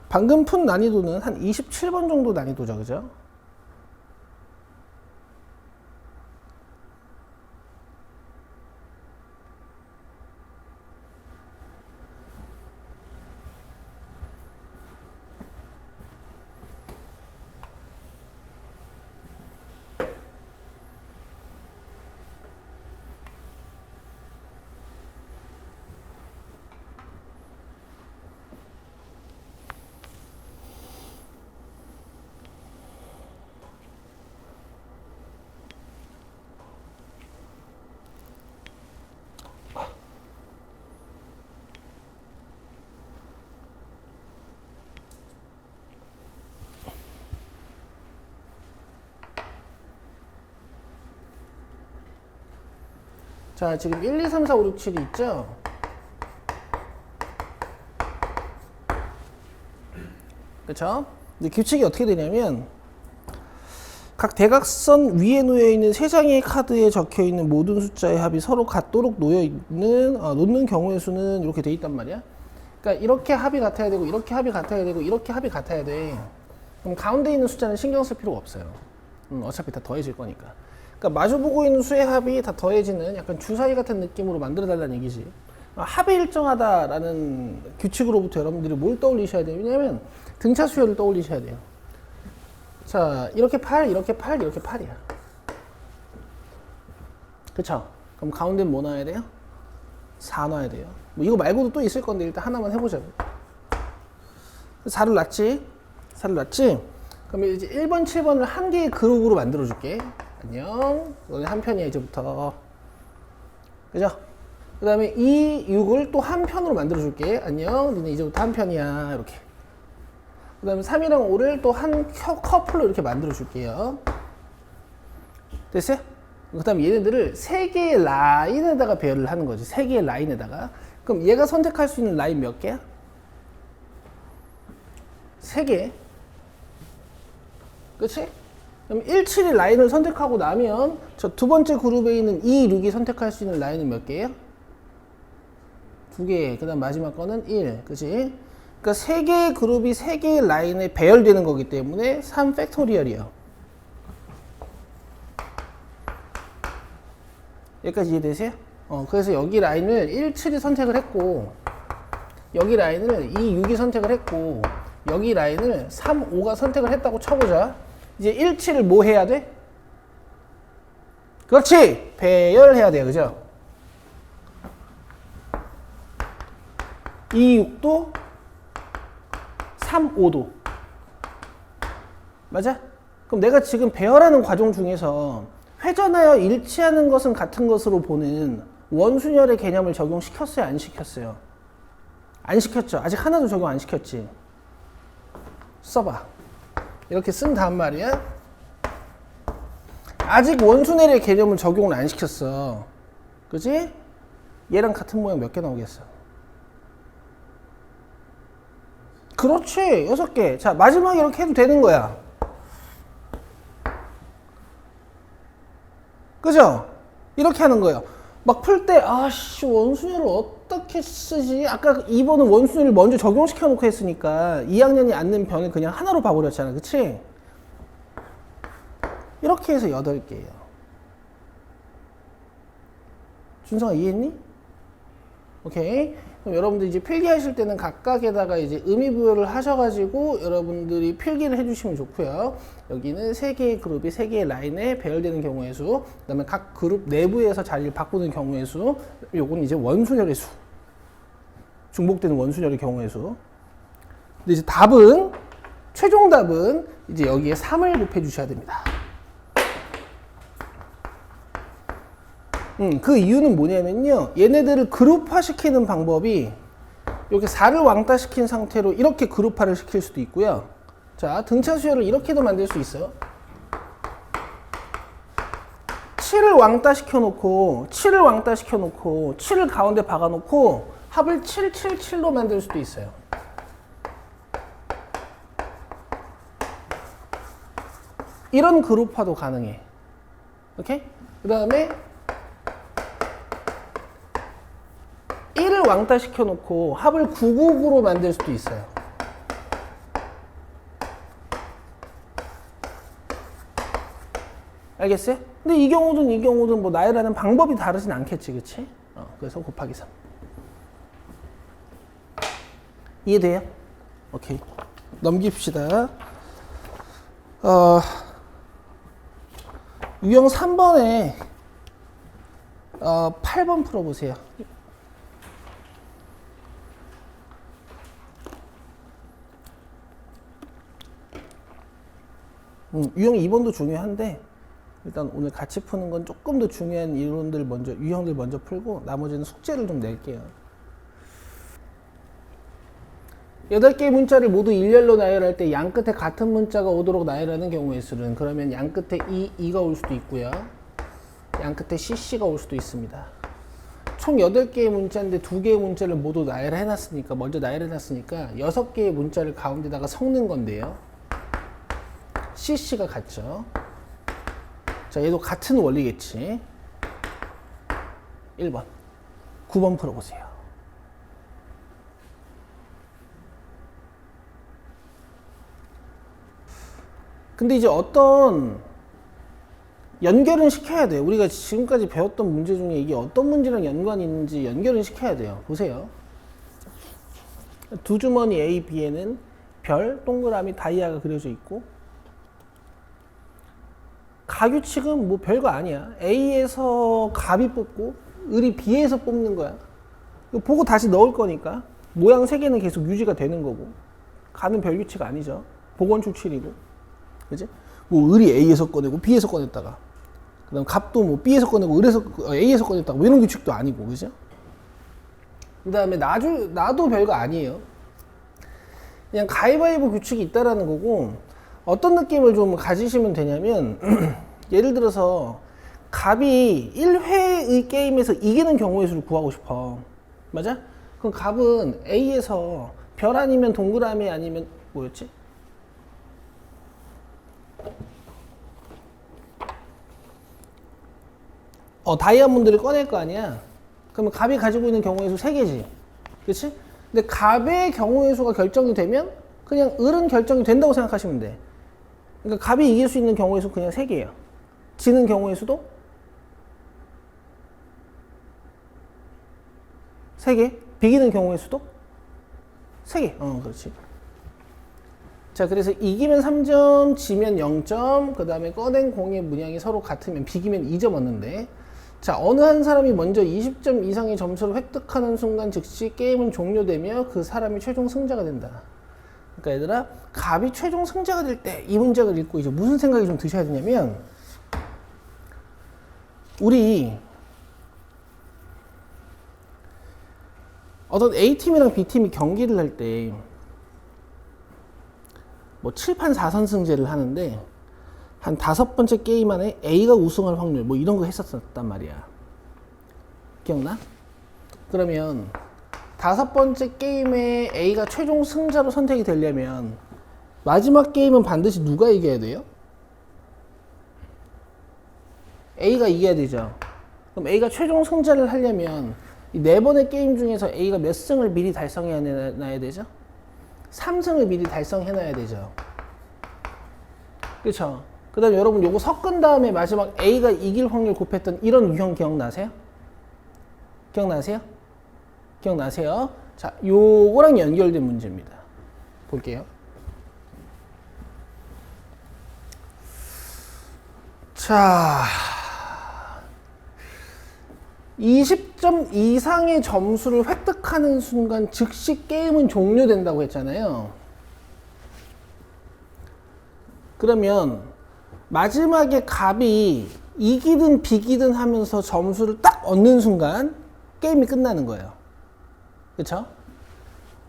방금 푼 난이도는 한 27번 정도 난이도죠. 그죠? 자, 지금 1, 2, 3, 4, 5, 6, 7이 있죠? 그쵸? 근데 규칙이 어떻게 되냐면, 각 대각선 위에 놓여있는 3장의 카드에 적혀있는 모든 숫자의 합이 서로 같도록 놓는 경우의 수는 이렇게 돼 있단 말이야. 그러니까 이렇게 합이 같아야 되고, 이렇게 합이 같아야 되고, 이렇게 합이 같아야 돼. 그럼 가운데 있는 숫자는 신경 쓸 필요가 없어요. 어차피 다 더해질 거니까. 그러니까 마주보고 있는 수의 합이 다 더해지는 약간 주사위 같은 느낌으로 만들어 달라는 얘기지. 합이 일정하다라는 규칙으로부터 여러분들이 뭘 떠올리셔야 돼요? 왜냐면 등차 수열을 떠올리셔야 돼요. 자, 이렇게 8, 이렇게 8, 이렇게 8이야. 그쵸? 그럼 가운데는 뭐 넣어야 돼요? 4 넣어야 돼요. 뭐 이거 말고도 또 있을 건데 일단 하나만 해보자고. 4를 놨지? 4를 놨지? 그러면 이제 1번, 7번을 한 개의 그룹으로 만들어 줄게. 안녕. 너네 한 편이야, 이제부터. 그죠? 그 다음에 2, 6을 또 한 편으로 만들어 줄게. 안녕. 너네 이제부터 한 편이야. 이렇게. 그 다음에 3이랑 5를 또 한 커플로 이렇게 만들어 줄게요. 됐어요? 그 다음에 얘네들을 3개의 라인에다가 배열을 하는 거지. 3개의 라인에다가. 그럼 얘가 선택할 수 있는 라인 몇 개야? 3개. 그치? 그럼 1, 7이 라인을 선택하고 나면 저 두 번째 그룹에 있는 2, 6이 선택할 수 있는 라인은 몇 개예요? 2개. 그 다음 마지막 거는 1. 그치? 그러니까 3개의 그룹이 3개의 라인에 배열되는 거기 때문에 3팩토리얼이에요. 여기까지 이해되세요? 그래서 여기 라인을 1, 7이 선택을 했고, 여기 라인을 2, 6이 선택을 했고, 여기 라인을 3, 5가 선택을 했다고 쳐보자. 이제 1, 7을 뭐 해야 돼? 그렇지! 배열해야 돼요. 그죠? 2, 6도 3, 5도. 맞아? 그럼 내가 지금 배열하는 과정 중에서 회전하여 일치하는 것은 같은 것으로 보는 원순열의 개념을 적용시켰어요? 안 시켰어요? 안 시켰죠? 아직 하나도 적용 안 시켰지? 써봐. 이렇게 쓴 다음 말이야. 아직 원순열의 개념을 적용을 안 시켰어. 그지? 얘랑 같은 모양 몇 개 나오겠어? 그렇지. 6개. 자, 마지막에 이렇게 해도 되는 거야. 그죠? 이렇게 하는 거예요. 막 풀 때, 아씨, 원순열을 어떻게 쓰지? 아까 2번은 원순열을 먼저 적용시켜 놓고 했으니까 2학년이 앉는 변을 그냥 하나로 봐버렸잖아. 그치? 이렇게 해서 8개예요. 준성아, 이해했니? 오케이. 그럼 여러분들 이제 필기하실 때는 각각에다가 이제 의미부여를 하셔가지고 여러분들이 필기를 해주시면 좋고요. 여기는 3개의 그룹이 3개의 라인에 배열되는 경우의 수, 그 다음에 각 그룹 내부에서 자리를 바꾸는 경우의 수, 요건 이제 원순열의 수. 중복되는 원순열의 경우의 수. 근데 이제 답은, 최종 답은 이제 여기에 3을 곱해 주셔야 됩니다. 그 이유는 뭐냐면요. 얘네들을 그룹화 시키는 방법이 이렇게 4를 왕따 시킨 상태로 이렇게 그룹화를 시킬 수도 있고요. 자, 등차 수열을 이렇게도 만들 수 있어요. 7을 왕따 시켜놓고 7을 왕따 시켜놓고 7을 가운데 박아놓고 합을 7, 7, 7로 만들 수도 있어요. 이런 그룹화도 가능해. 오케이? 그 다음에 1을 왕따 시켜놓고 합을 999로 만들 수도 있어요. 알겠어요? 근데 이 경우든 뭐 나열하는 방법이 다르진 않겠지, 그치? 그래서 곱하기 3. 이해돼요? 오케이. 넘깁시다. 유형 3번에 8번 풀어보세요. 유형 2번도 중요한데 일단 오늘 같이 푸는 건 조금 더 중요한 이론들 먼저, 유형들 먼저 풀고 나머지는 숙제를 좀 낼게요. 8개의 문자를 모두 일렬로 나열할 때 양 끝에 같은 문자가 오도록 나열하는 경우의 수는, 그러면 양 끝에 2가 올 수도 있고요. 양 끝에 CC가 올 수도 있습니다. 총 8개의 문자인데 2개의 문자를 모두 나열을 해놨으니까, 먼저 나열을 해놨으니까 6개의 문자를 가운데다가 섞는 건데요. CC가 같죠. 자, 얘도 같은 원리겠지. 1번. 9번 풀어보세요. 근데 이제 어떤 연결은 시켜야 돼요. 우리가 지금까지 배웠던 문제 중에 이게 어떤 문제랑 연관이 있는지 연결은 시켜야 돼요. 보세요. 두 주머니 A, B에는 별, 동그라미, 다이아가 그려져 있고, 가규칙은 뭐 별거 아니야. A에서 갑이 뽑고 을이 B에서 뽑는 거야. 이거 보고 다시 넣을 거니까 모양 3개는 계속 유지가 되는 거고, 가는 별규칙 아니죠. 복원 출출이고, 그지? 뭐 을이 A에서 꺼내고 B에서 꺼냈다가, 그다음 갑도 뭐 B에서 꺼내고 A에서 꺼냈다가 뭐 이런 규칙도 아니고, 그죠? 그다음에 나도 별거 아니에요. 그냥 가위바위보 규칙이 있다라는 거고, 어떤 느낌을 좀 가지시면 되냐면 예를 들어서 갑이 1회의 게임에서 이기는 경우의 수를 구하고 싶어. 맞아? 그럼 갑은 A에서 별 아니면 동그라미 아니면 뭐였지? 다이아몬드를 꺼낼 거 아니야. 그러면 갑이 가지고 있는 경우의 수 3개지. 그치? 근데 갑의 경우의 수가 결정이 되면 그냥 을은 결정이 된다고 생각하시면 돼. 그러니까 갑이 이길 수 있는 경우의 수 그냥 3개예요. 지는 경우의 수도 3개. 비기는 경우의 수도 3개. 그렇지. 자, 그래서 이기면 3점, 지면 0점, 그 다음에 꺼낸 공의 문양이 서로 같으면 비기면 2점 얻는데, 자, 어느 한 사람이 먼저 20점 이상의 점수를 획득하는 순간 즉시 게임은 종료되며 그 사람이 최종 승자가 된다. 그러니까 얘들아, 갑이 최종 승자가 될 때 이 문장을 읽고 이제 무슨 생각이 좀 드셔야 되냐면, 우리 어떤 A팀이랑 B팀이 경기를 할 때 뭐 7판 4선승제를 하는데 한 5번째 게임 안에 A가 우승할 확률 뭐 이런 거 했었단 말이야. 기억나? 그러면 5번째 게임에 A가 최종 승자로 선택이 되려면 마지막 게임은 반드시 누가 이겨야 돼요? A가 이겨야 되죠. 그럼 A가 최종 승자를 하려면 이 4번의 게임 중에서 A가 몇 승을 미리 달성해놔야 되죠? 3승을 미리 달성해놔야 되죠. 그쵸? 그 다음에 여러분 요거 섞은 다음에 마지막 A가 이길 확률 곱했던 이런 유형 기억나세요? 기억나세요? 기억나세요? 자, 요거랑 연결된 문제입니다. 볼게요. 자, 20점 이상의 점수를 획득하는 순간 즉시 게임은 종료된다고 했잖아요. 그러면 마지막에 갑이 이기든 비기든 하면서 점수를 딱 얻는 순간 게임이 끝나는 거예요. 그쵸?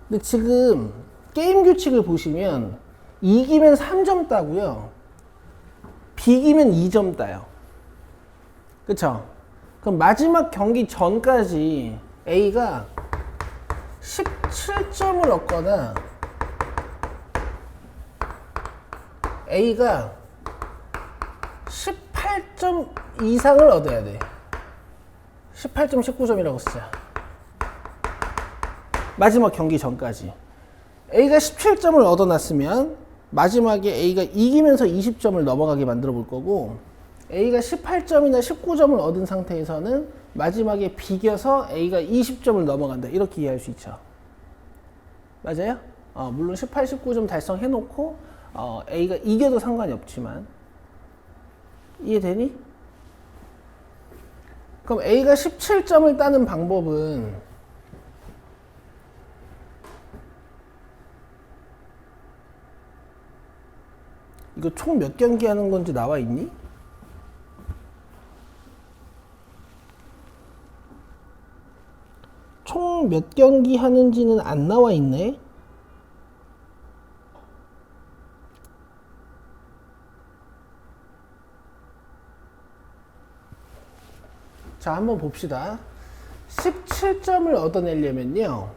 근데 지금 게임 규칙을 보시면 이기면 3점 따고요, 비기면 2점 따요. 그쵸? 그럼 마지막 경기 전까지 A가 17점을 얻거나 A가 18점 이상을 얻어야 돼. 18점, 19점이라고 쓰자. 마지막 경기 전까지. A가 17점을 얻어놨으면 마지막에 A가 이기면서 20점을 넘어가게 만들어 볼 거고, A가 18점이나 19점을 얻은 상태에서는 마지막에 비겨서 A가 20점을 넘어간다. 이렇게 이해할 수 있죠. 맞아요? 물론 18, 19점 달성해놓고 A가 이겨도 상관이 없지만. 이해되니? 그럼 A가 17점을 따는 방법은 이거 총 몇 경기 하는 건지 나와 있니? 총 몇 경기 하는지는 안 나와 있네. 자, 한번 봅시다. 17점을 얻어내려면요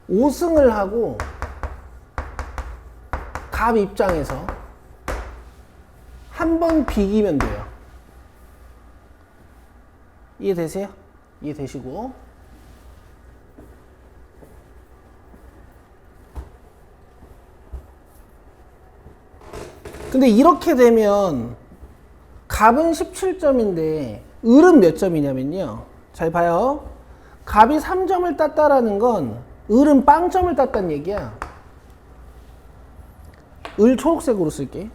5승을 하고 갑 입장에서 한 번 비기면 돼요. 이해되세요? 이해되시고 근데 이렇게 되면 갑은 17점인데 을은 몇 점이냐면요 잘 봐요. 갑이 3점을 땄다라는 건 을은 빵점을 땄다는 얘기야. 을 초록색으로 쓸게.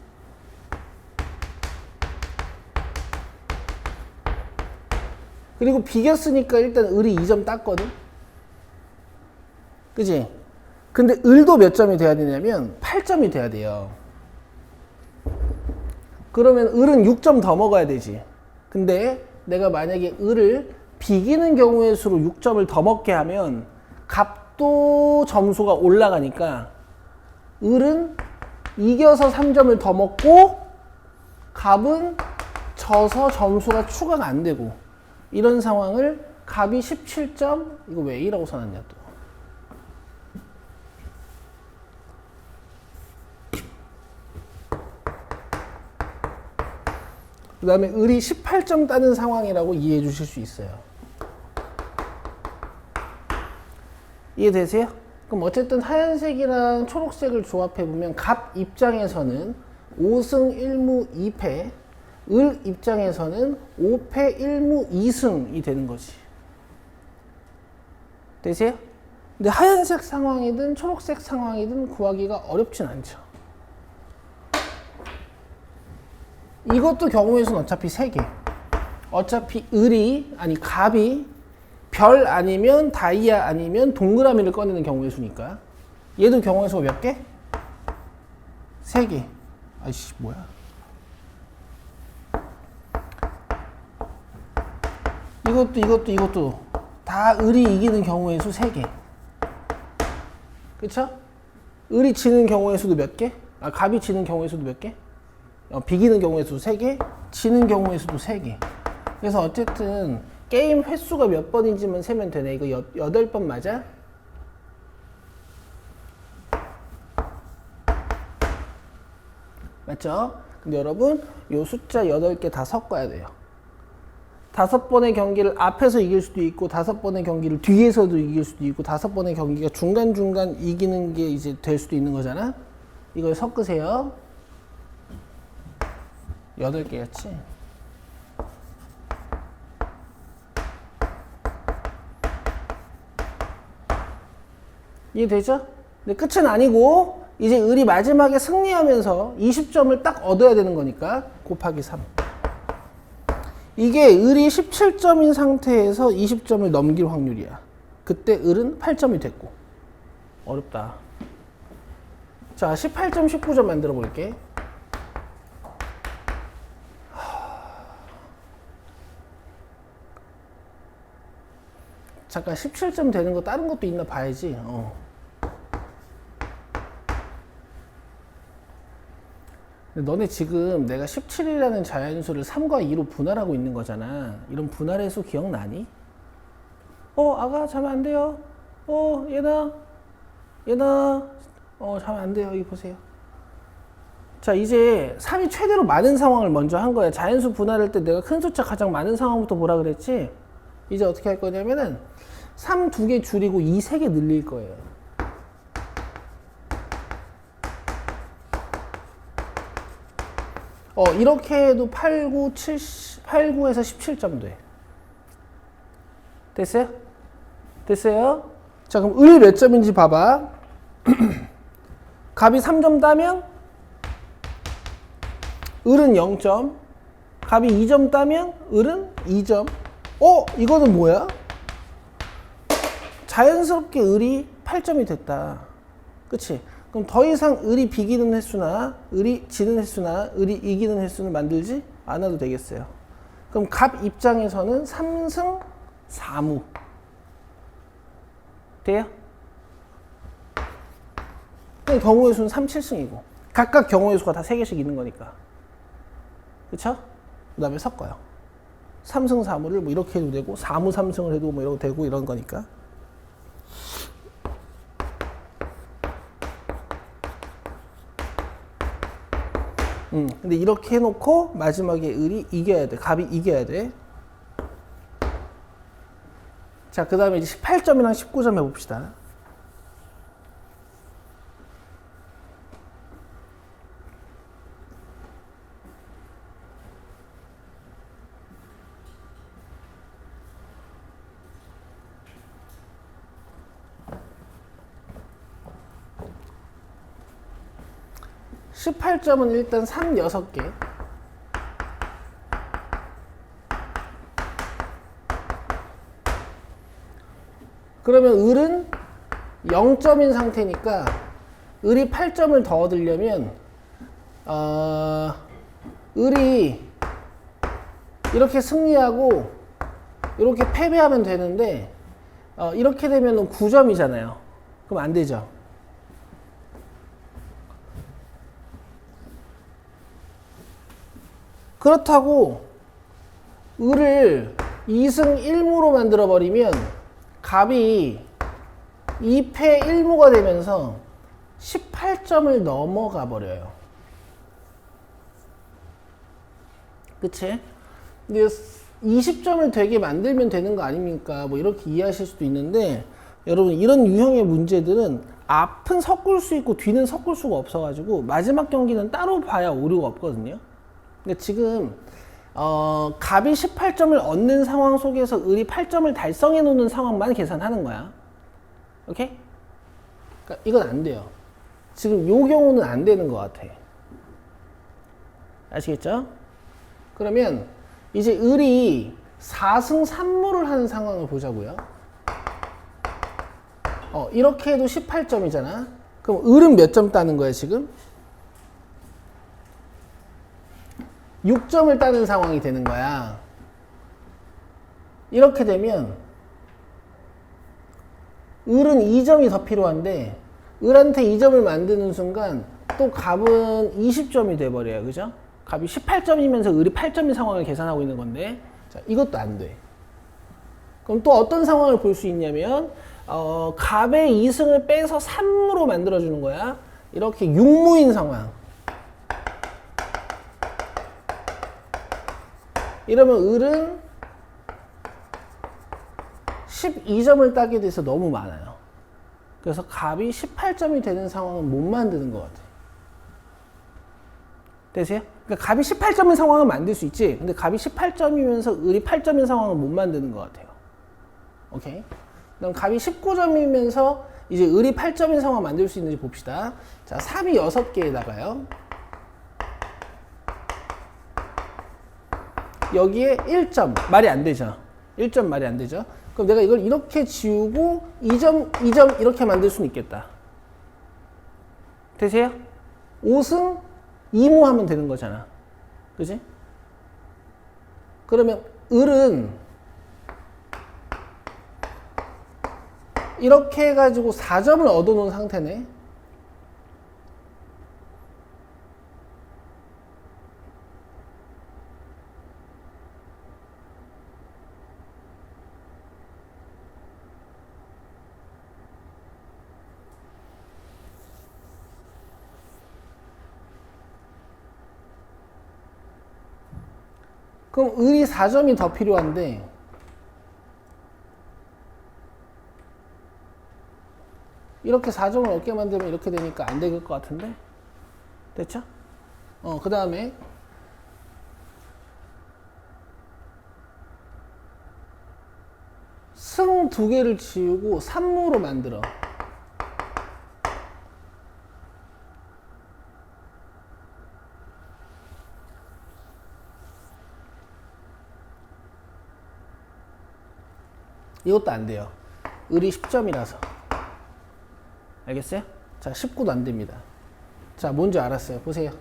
그리고 비겼으니까 일단 을이 2점 땄거든. 그지? 근데 을도 몇 점이 돼야 되냐면 8점이 돼야 돼요. 그러면 을은 6점 더 먹어야 되지. 근데 내가 만약에 을을 비기는 경우의 수로 6점을 더 먹게 하면 갑도 점수가 올라가니까 을은 이겨서 3점을 더 먹고 갑은 져서 점수가 추가가 안 되고 이런 상황을 갑이 17점 이거 왜 A라고 써놨냐 또. 그 다음에 을이 18점 따는 상황이라고 이해해 주실 수 있어요. 이해되세요? 그럼 어쨌든 하얀색이랑 초록색을 조합해보면 갑 입장에서는 5승 1무 2패 을 입장에서는 5패 1무 2승이 되는 거지. 되세요? 근데 하얀색 상황이든 초록색 상황이든 구하기가 어렵진 않죠. 이것도 경우의 수는 어차피 3개. 어차피 갑이 별 아니면 다이아 아니면 동그라미를 꺼내는 경우의 수니까. 얘도 경우의 수가 몇 개? 3개. 아이씨 뭐야. 이것도 다 을이 이기는 경우의 수 3개. 그쵸? 을이 지는 경우의 수도 몇 개? 갑이 지는 경우의 수도 몇 개? 비기는 경우의 수 3개, 지는 경우의 수도 3개. 그래서 어쨌든 게임 횟수가 몇 번인지만 세면 되네. 이거 8번 맞아? 맞죠? 근데 여러분 요 숫자 8개 다 섞어야 돼요. 5번의 경기를 앞에서 이길 수도 있고 5번의 경기를 뒤에서도 이길 수도 있고 5번의 경기가 중간중간 이기는 게 이제 될 수도 있는 거잖아. 이걸 섞으세요. 8개였지. 이해되죠? 근데 끝은 아니고 이제 을이 마지막에 승리하면서 20점을 딱 얻어야 되는 거니까 곱하기 3. 이게 을이 17점인 상태에서 20점을 넘길 확률이야. 그때 을은 8점이 됐고. 어렵다. 자, 18점, 19점 만들어 볼게. 잠깐 17점 되는 거 다른 것도 있나 봐야지. 근데 너네 지금 내가 17이라는 자연수를 3과 2로 분할하고 있는 거잖아. 이런 분할의 수 기억나니? 아가 자면 안 돼요. 얘나 자면 안 돼요. 여기 보세요. 자, 이제 3이 최대로 많은 상황을 먼저 한 거야. 자연수 분할할 때 내가 큰 숫자 가장 많은 상황부터 보라 그랬지? 이제 어떻게 할 거냐면은 3 2개 줄이고 2 3개 늘릴 거예요. 이렇게 해도 8, 9에서 17점 돼. 됐어요? 됐어요? 자, 그럼 을 몇 점인지 봐봐. 갑이 3점 따면 을은 0점. 갑이 2점 따면 을은 2점. 이거는 뭐야? 자연스럽게 을이 8점이 됐다. 그치? 그럼 더 이상 을이 비기는 횟수나 을이 지는 횟수나 을이 이기는 횟수는 만들지 않아도 되겠어요. 그럼 갑 입장에서는 3승 4무 돼요? 경우의 수는 3, 7승이고 각각 경우의 수가 다 3개씩 있는 거니까. 그쵸? 그 다음에 섞어요. 3승 4무를 뭐 이렇게 해도 되고 4무 3승을 해도 뭐 이러고 되고 이런 거니까. 근데 이렇게 해놓고 마지막에 을이 이겨야 돼. 갑이 이겨야 돼. 자, 그 다음에 이제 18점이랑 19점 해봅시다. (18점은) 일단 3 6개. 그러면 을은 0점인 상태니까 을이 8점을 더 얻으려면 을이 이렇게 승리하고 이렇게 패배하면 되는데 이렇게 되면 9점이잖아요. 그럼 안 되죠. 그렇다고 을을 2승 1무로 만들어 버리면 갑이 2패 1무가 되면서 18점을 넘어가 버려요. 그치? 근데 20점을 되게 만들면 되는 거 아닙니까? 뭐 이렇게 이해하실 수도 있는데, 여러분 이런 유형의 문제들은 앞은 섞을 수 있고 뒤는 섞을 수가 없어가지고 마지막 경기는 따로 봐야 오류가 없거든요. 근데 지금 갑이 18점을 얻는 상황 속에서 을이 8점을 달성해 놓는 상황만 계산하는 거야. 오케이? 그러니까 이건 안 돼요. 지금 요 경우는 안 되는 것 같아. 아시겠죠? 그러면 이제 을이 4승 3무를 하는 상황을 보자고요. 이렇게 해도 18점이잖아. 그럼 을은 몇 점 따는 거야 지금? 6점을 따는 상황이 되는 거야. 이렇게 되면 을은 2점이 더 필요한데 을한테 2점을 만드는 순간 또 갑은 20점이 돼버려요. 그죠? 갑이 18점이면서 을이 8점인 상황을 계산하고 있는 건데, 자, 이것도 안 돼. 그럼 또 어떤 상황을 볼 수 있냐면 갑의 2승을 빼서 3무로 만들어주는 거야. 이렇게 6무인 상황. 이러면 을은 12점을 따게 돼서 너무 많아요. 그래서 갑이 18점이 되는 상황은 못 만드는 것 같아요. 되세요? 그러니까 갑이 18점인 상황은 만들 수 있지. 근데 갑이 18점이면서 을이 8점인 상황은 못 만드는 것 같아요. 오케이? 그럼 갑이 19점이면서 이제 을이 8점인 상황 만들 수 있는지 봅시다. 자, 3이 6개에다가요. 여기에 1점. 말이 안 되죠. 1점 말이 안 되죠. 그럼 내가 이걸 이렇게 지우고 2점, 2점 이렇게 만들 수는 있겠다. 되세요? 5승 2무 하면 되는 거잖아. 그지? 그러면 을은 이렇게 해가지고 4점을 얻어놓은 상태네. 그럼 을이 4점이 더 필요한데 이렇게 4점을 얻게 만들면 이렇게 되니까 안 될 것 같은데? 됐죠? 그 다음에 승 2개를 지우고 3무로 만들어. 이것도 안 돼요. 을이 10점이라서. 알겠어요? 자, 19도 안 됩니다. 자, 뭔지 알았어요. 보세요.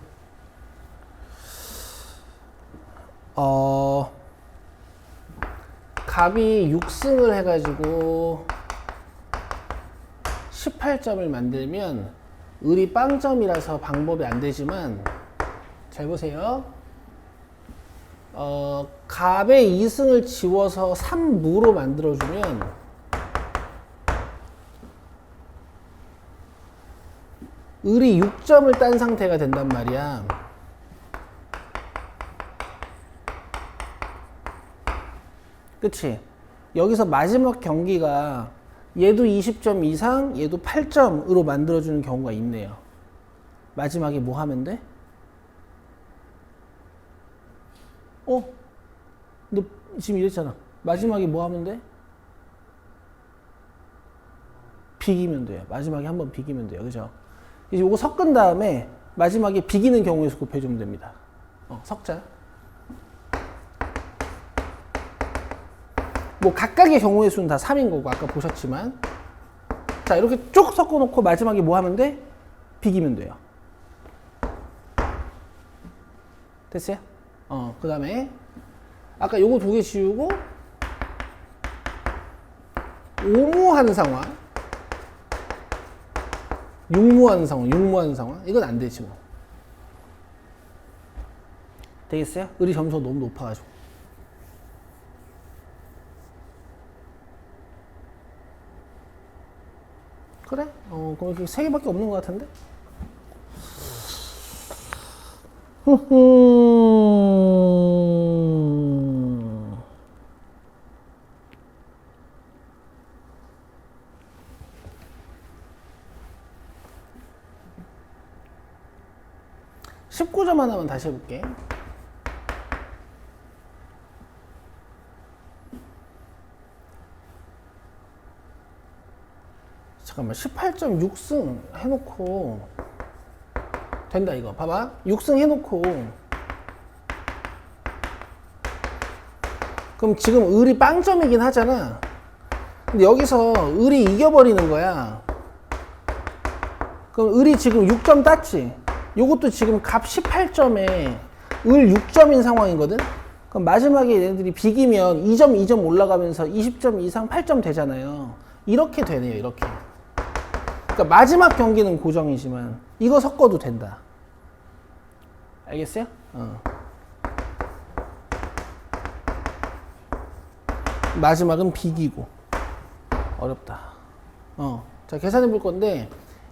갑이 6승을 해가지고 18점을 만들면 을이 빵점이라서 방법이 안 되지만, 잘 보세요. 갑의 2승을 지워서 3무로 만들어주면 을이 6점을 딴 상태가 된단 말이야. 그치? 여기서 마지막 경기가 얘도 20점 이상, 얘도 8점으로 만들어주는 경우가 있네요. 마지막에 뭐 하면 돼? 너 지금 이랬잖아. 마지막에 뭐 하면 돼? 비기면 돼요. 마지막에 한번 비기면 돼요. 그죠? 이제 요거 섞은 다음에 마지막에 비기는 경우에 수 곱해주면 됩니다. 섞자. 뭐 각각의 경우의 수는 다 3인 거고 아까 보셨지만, 자 이렇게 쭉 섞어 놓고 마지막에 뭐 하면 돼? 비기면 돼요. 됐어요? 그 다음에 아까 요거 두 개 지우고 오무한 상황, 육무한 상황 이건 안 되지 뭐. 되겠어요? 을이 점수가 너무 높아가지고. 그래? 그럼 이렇게 3개밖에 없는 것 같은데? 19점 하나만 다시 해볼게. 잠깐만, 18.6승 해놓고 된다 이거. 봐봐, 6승 해놓고 그럼 지금 을이 빵점이긴 하잖아. 근데 여기서 을이 이겨버리는 거야. 그럼 을이 지금 6점 땄지. 요것도 지금 갑 18점에 을 6점인 상황이거든. 그럼 마지막에 얘네들이 비기면 2점 2점 올라가면서 20점 이상 8점 되잖아요. 이렇게 되네요. 이렇게. 그러니까 마지막 경기는 고정이지만 이거 섞어도 된다. 알겠어요? 마지막은 비기고. 어렵다. 자, 계산해 볼 건데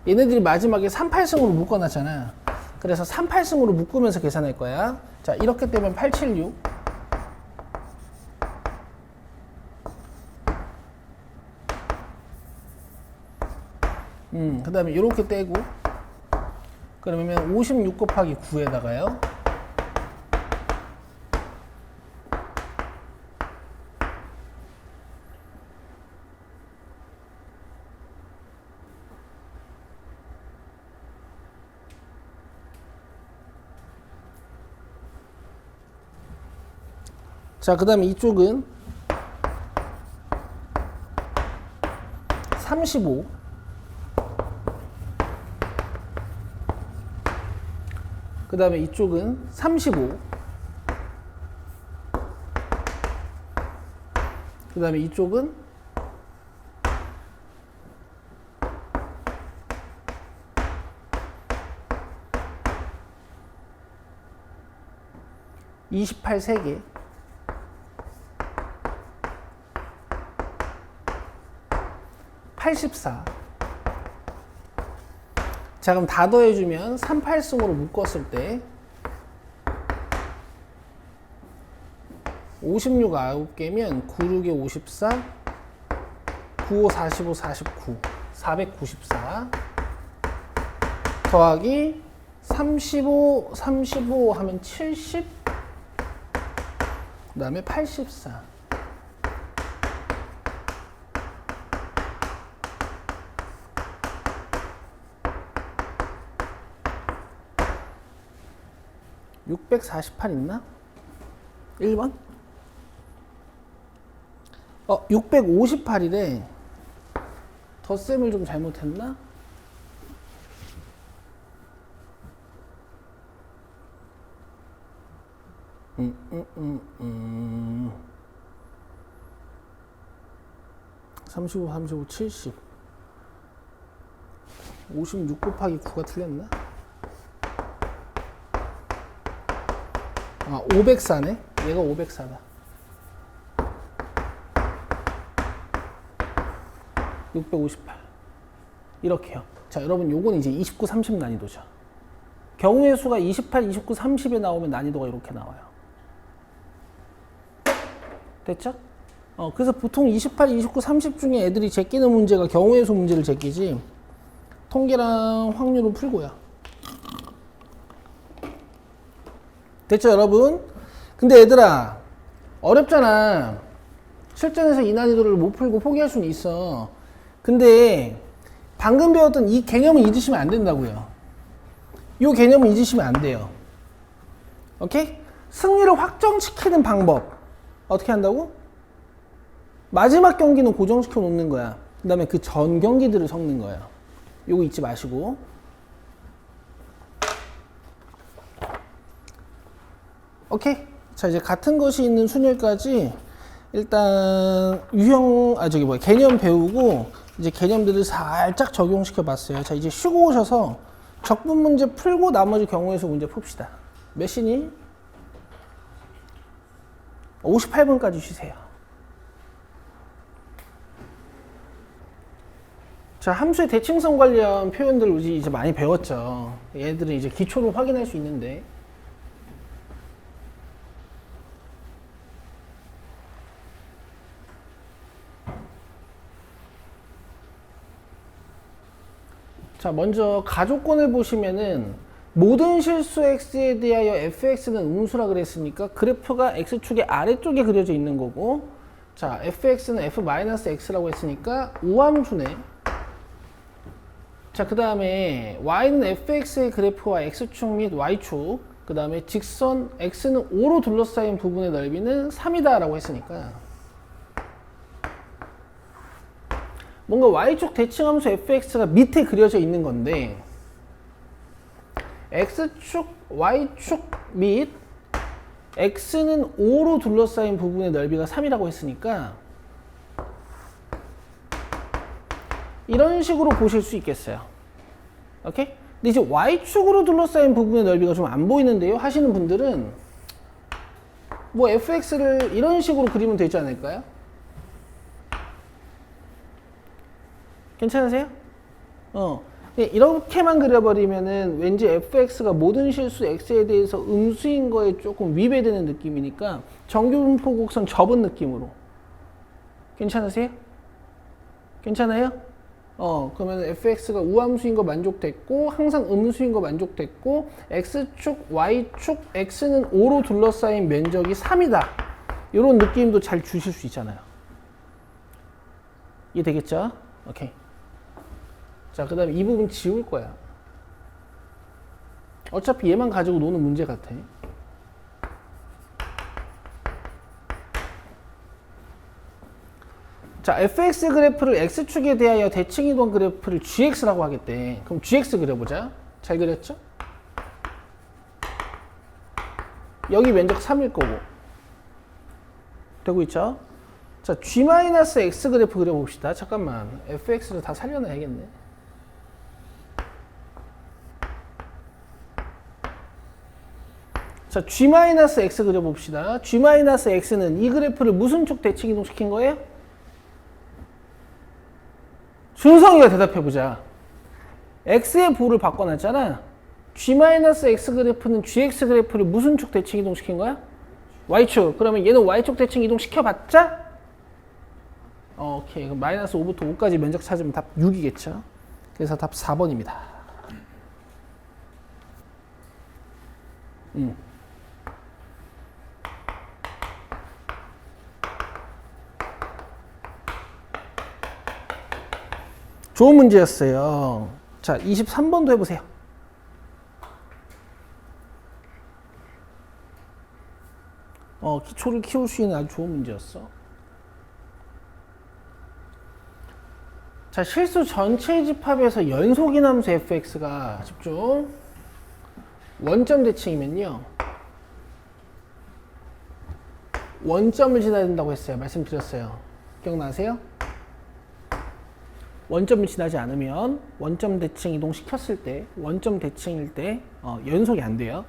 얘네들이 마지막에 3,8승으로 묶어놨잖아. 그래서 3,8승으로 묶으면서 계산할 거야. 자, 이렇게 되면 876. 그 다음에 이렇게 떼고, 그러면 56 곱하기 9에다가요. 자, 그 다음에 이쪽은 35. 그 다음에 이쪽은 35. 그 다음에 이쪽은 28 3개. (84) 자, 그럼 다 더해주면 38승으로 묶었을 때 56 9개면 9, 6에 54, 9, 5, 45, 49, 494 더하기 35, 35 하면 70, 그 다음에 84. (648) 있나? 1번? 658이래. 덧셈을 좀 잘못했나? 음. 35, 35, 70. 56 곱하기 9가 틀렸나? 504네. 얘가 504다. 658. 이렇게요. 자, 여러분 요건 이제 29, 30 난이도죠. 경우의 수가 28, 29, 30에 나오면 난이도가 이렇게 나와요. 됐죠? 그래서 보통 28, 29, 30 중에 애들이 제끼는 문제가 경우의 수 문제를 제끼지 통계랑 확률은 풀고요. 됐죠, 여러분? 근데 얘들아, 어렵잖아. 실전에서 이 난이도를 못 풀고 포기할 수는 있어. 근데 방금 배웠던 이 개념을 잊으시면 안 된다고요. 이 개념을 잊으시면 안 돼요. 오케이? 승리를 확정시키는 방법. 어떻게 한다고? 마지막 경기는 고정시켜 놓는 거야. 그 다음에 그 전 경기들을 섞는 거예요. 요거 잊지 마시고. 오케이? 자, 이제 같은 것이 있는 순열까지 일단 개념 배우고 이제 개념들을 살짝 적용시켜 봤어요. 자, 이제 쉬고 오셔서 적분 문제 풀고 나머지 경우의 수 문제 풉시다. 몇 시니? 58분까지 쉬세요. 자, 함수의 대칭성 관련 표현들 이제 많이 배웠죠. 얘들은 이제 기초를 확인할 수 있는데. 자, 먼저 가족권을 보시면은 모든 실수 x에 대하여 fx는 음수라 그랬으니까 그래프가 x축의 아래쪽에 그려져 있는 거고, 자, fx는 f-x라고 했으니까 우함수네. 자, 그 다음에 y는 fx의 그래프와 x축 및 y축, 그 다음에 직선 x는 5로 둘러싸인 부분의 넓이는 3이다 라고 했으니까 뭔가 y축 대칭함수 fx가 밑에 그려져 있는 건데 x축, y축 및 x는 5로 둘러싸인 부분의 넓이가 3이라고 했으니까 이런 식으로 보실 수 있겠어요. 오케이? 근데 이제 y축으로 둘러싸인 부분의 넓이가 좀 안 보이는데요 하시는 분들은 뭐 fx를 이런 식으로 그리면 되지 않을까요? 괜찮으세요? 이렇게만 그려버리면은 왠지 fx가 모든 실수 x에 대해서 음수인 거에 조금 위배되는 느낌이니까 정규분포 곡선 접은 느낌으로. 괜찮으세요? 괜찮아요? 그러면 fx가 우함수인 거 만족됐고 항상 음수인 거 만족됐고 x축, y축, x는 5로 둘러싸인 면적이 3이다. 이런 느낌도 잘 주실 수 있잖아요. 이해되겠죠? 오케이. 자, 그 다음에 이 부분 지울 거야. 어차피 얘만 가지고 노는 문제 같아. 자, fx 그래프를 x축에 대하여 대칭이동 그래프를 gx라고 하겠대. 그럼 gx 그려보자. 잘 그렸죠? 여기 면적 3일 거고. 되고 있죠? 자, g-x 그래프 그려봅시다. 잠깐만. fx를 다 살려놔야겠네. 자, g-x 그려봅시다. g-x는 이 그래프를 무슨 쪽 대칭 이동시킨 거예요? 준성이가 대답해보자. x의 부호를 바꿔놨잖아. g-x 그래프는 gx 그래프를 무슨 쪽 대칭 이동시킨 거야? y축. 그러면 얘는 y축 대칭 이동시켜봤자? 오케이. 그럼 마이너스 5부터 5까지 면적 찾으면 답 6이겠죠. 그래서 답 4번입니다. 좋은 문제였어요. 자, 23번도 해보세요. 기초를 키울 수 있는 아주 좋은 문제였어. 자, 실수 전체 집합에서 연속인 함수 fx가 집중 원점 대칭이면요 원점을 지나야 된다고 했어요. 말씀드렸어요. 기억나세요? 원점을 지나지 않으면 원점 대칭 이동시켰을 때 원점 대칭일 때 연속이 안 돼요.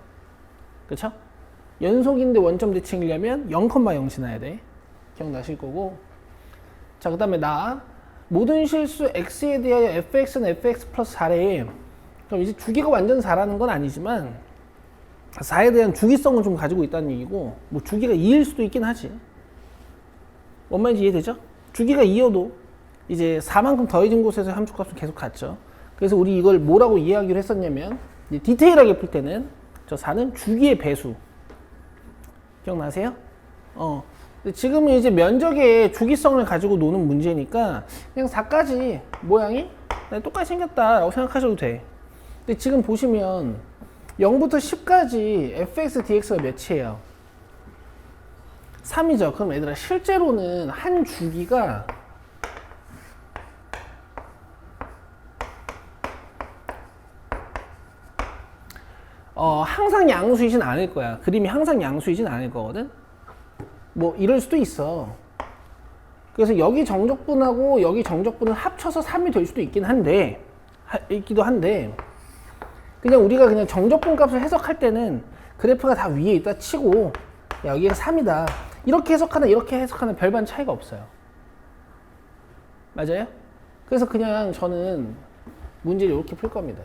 그쵸? 연속인데 원점 대칭이려면 0,0 지나야 돼. 기억나실 거고. 자, 그 다음에 모든 실수 x에 대하여 fx는 fx 플러스 4래. 그럼 이제 주기가 완전 4라는 건 아니지만 4에 대한 주기성을 좀 가지고 있다는 얘기고, 뭐 주기가 2일 수도 있긴 하지. 뭔 말인지 이해되죠? 주기가 2여도 이제 4만큼 더해진 곳에서 함수값은 계속 같죠. 그래서 우리 이걸 뭐라고 이해하기로 했었냐면, 이제 디테일하게 풀 때는 저 4는 주기의 배수. 기억나세요? 지금은 이제 면적의 주기성을 가지고 노는 문제니까 그냥 4까지 모양이 똑같이 생겼다라고 생각하셔도 돼. 근데 지금 보시면 0부터 10까지 fx dx가 몇이에요? 3이죠. 그럼 얘들아, 실제로는 한 주기가 항상 양수이진 않을 거야. 그림이 항상 양수이진 않을 거거든. 뭐 이럴 수도 있어. 그래서 여기 정적분하고 여기 정적분을 합쳐서 3이 될 수도 있기도 한데 그냥 우리가 그냥 정적분 값을 해석할 때는 그래프가 다 위에 있다 치고, 야, 여기가 3이다 이렇게 해석하나 이렇게 해석하나 별반 차이가 없어요. 맞아요? 그래서 그냥 저는 문제를 이렇게 풀 겁니다.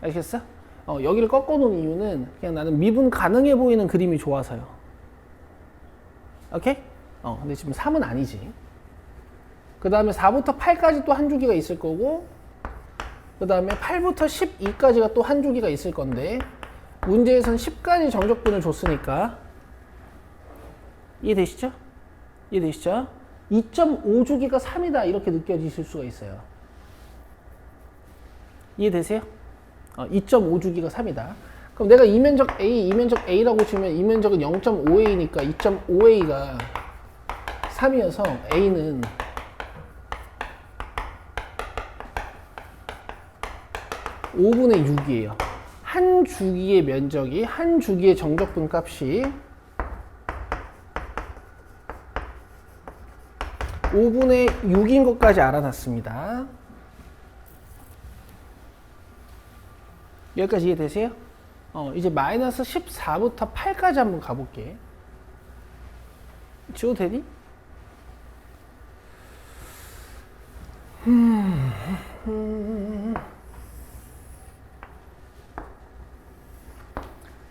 알겠어? 여기를 꺾어 놓은 이유는 그냥 나는 미분 가능해 보이는 그림이 좋아서요. 오케이? 근데 지금 3은 아니지. 그 다음에 4부터 8까지 또 한 주기가 있을 거고, 그 다음에 8부터 12까지가 또 한 주기가 있을 건데, 문제에선 10까지 정적분을 줬으니까, 이해되시죠? 2.5주기가 3이다 이렇게 느껴지실 수가 있어요. 이해되세요? 2.5주기가 3이다. 그럼 내가 이면적 A라고 치면 이면적은 0.5A니까 2.5A가 3이어서 A는 5분의 6이에요. 한 주기의 면적이, 한 주기의 정적분 값이 5분의 6인 것까지 알아놨습니다. 여기까지 이해되세요? 이제 마이너스 14부터 8까지 한번 가볼게. 지워도 되니?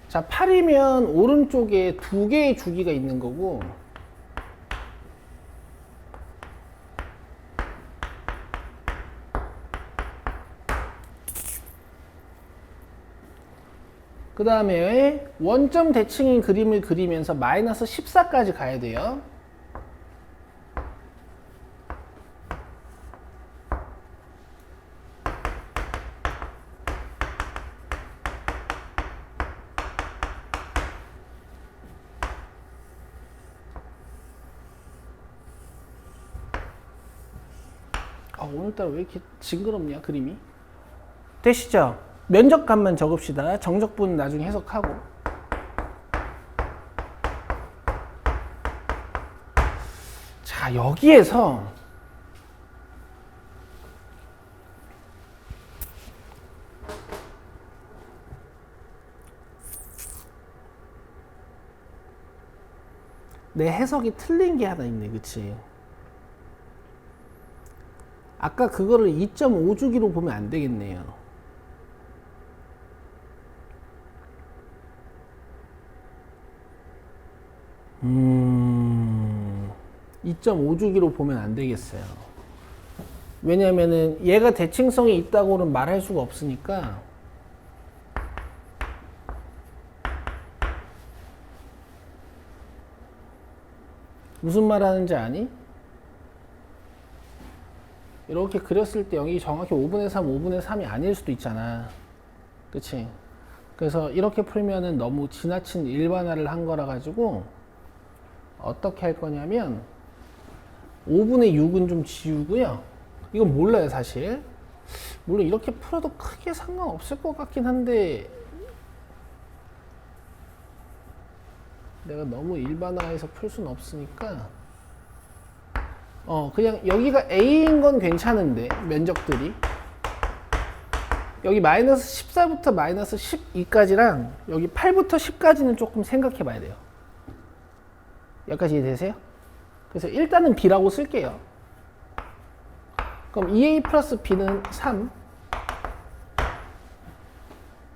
자, 8이면 오른쪽에 2개의 주기가 있는 거고, 그 다음에 원점 대칭인 그림을 그리면서 마이너스 14까지 가야 돼요. 오늘따라 왜 이렇게 징그럽냐 그림이? 되시죠? 면적값만 적읍시다. 정적분 나중에 해석하고. 자, 여기에서 내 해석이 틀린 게 하나 있네. 그치? 아까 그거를 2.5주기로 보면 안 되겠네요. 2.5주기로 보면 안 되겠어요. 왜냐면은 얘가 대칭성이 있다고는 말할 수가 없으니까. 무슨 말 하는지 아니? 이렇게 그렸을 때 여기 정확히 5분의 3, 5분의 3이 아닐 수도 있잖아. 그치? 그래서 이렇게 풀면은 너무 지나친 일반화를 한 거라 가지고 어떻게 할 거냐면 5분의 6은 좀 지우고요. 이건 몰라요, 사실. 물론 이렇게 풀어도 크게 상관없을 것 같긴 한데 내가 너무 일반화해서 풀 수는 없으니까 그냥 여기가 A인 건 괜찮은데 면적들이 여기 마이너스 14부터 마이너스 12까지랑 여기 8부터 10까지는 조금 생각해 봐야 돼요. 여기까지 이해되세요? 그래서 일단은 b라고 쓸게요. 그럼 2a 플러스 b는 3.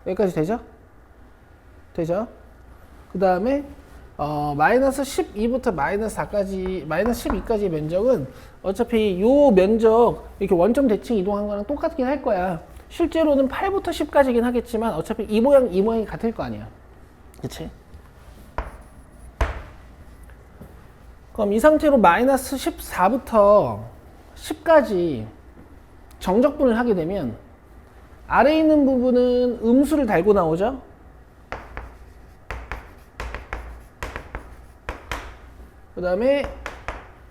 여기까지 되죠? 되죠? 그 다음에 마이너스 12부터 마이너스 4까지, 마이너스 12까지의 면적은 어차피 요 면적 이렇게 원점 대칭 이동한 거랑 똑같긴 할 거야. 실제로는 8부터 10까지긴 하겠지만 어차피 이 모양이 같을 거 아니야. 그치? 그럼 이 상태로 마이너스 14부터 10까지 정적분을 하게 되면 아래에 있는 부분은 음수를 달고 나오죠? 그 다음에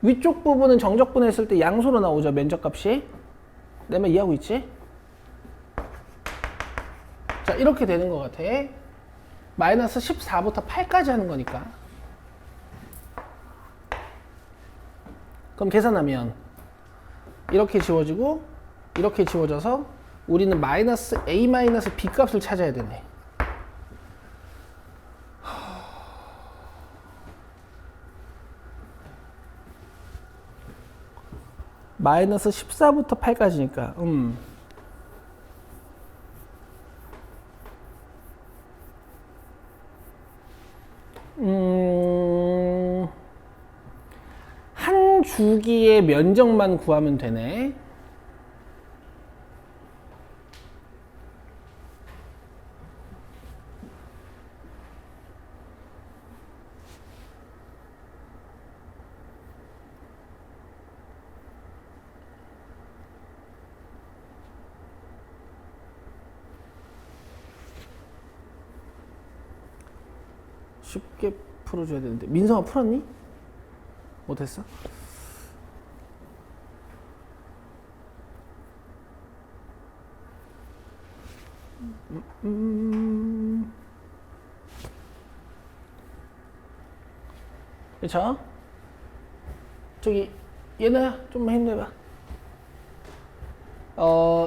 위쪽 부분은 정적분했을 때 양수로 나오죠, 면적값이. 내 말 이해하고 있지? 자, 이렇게 되는 것 같아. 마이너스 14부터 8까지 하는 거니까. 그럼 계산하면 이렇게 지워지고 이렇게 지워져서 우리는 마이너스 a 마이너스 b 값을 찾아야 되네. 마이너스 14부터 8까지니까 한 주기의 면적만 구하면 되네. 쉽게 풀어줘야 되는데. 민성아 풀었니? 못했어? 그쵸? 저기 얘네야 좀만 힘내봐.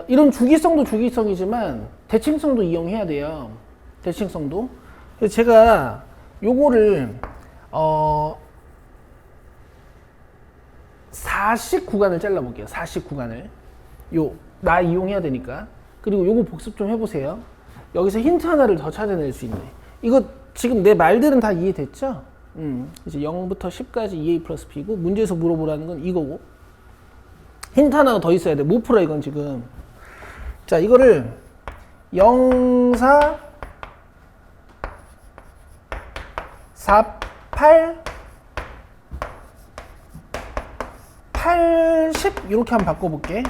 이런 주기성도 주기성이지만 대칭성도 이용해야 돼요. 대칭성도. 그래서 제가 요거를 4식 구간을 잘라볼게요. 4식 구간을. 나 이용해야 되니까. 그리고 요거 복습 좀 해보세요. 여기서 힌트 하나를 더 찾아낼 수 있네. 이거 지금 내 말들은 다 이해됐죠? 이제 0부터 10까지 2a 플러스 b고, 문제에서 물어보라는 건 이거고. 힌트 하나가 더 있어야 돼. 못 풀어, 이건 지금. 자, 이거를 0, 4, 4, 8, 80 이렇게 한번 바꿔볼게.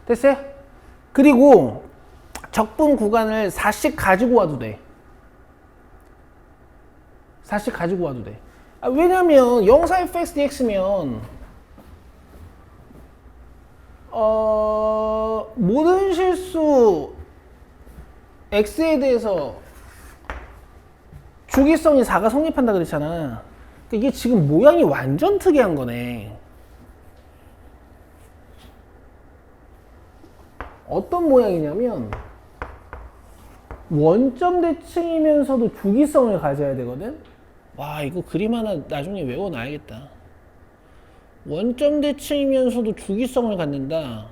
됐어요? 그리고 적분 구간을 4씩 가지고 와도 돼. 4씩 가지고 와도 돼. 왜냐면 0, 4, fx, dx면 모든 실수 x에 대해서 주기성이 4가 성립한다 그랬잖아. 그러니까 이게 지금 모양이 완전 특이한 거네. 어떤 모양이냐면 원점 대칭이면서도 주기성을 가져야 되거든. 와, 이거 그림 하나 나중에 외워놔야겠다. 원점 대칭이면서도 주기성을 갖는다.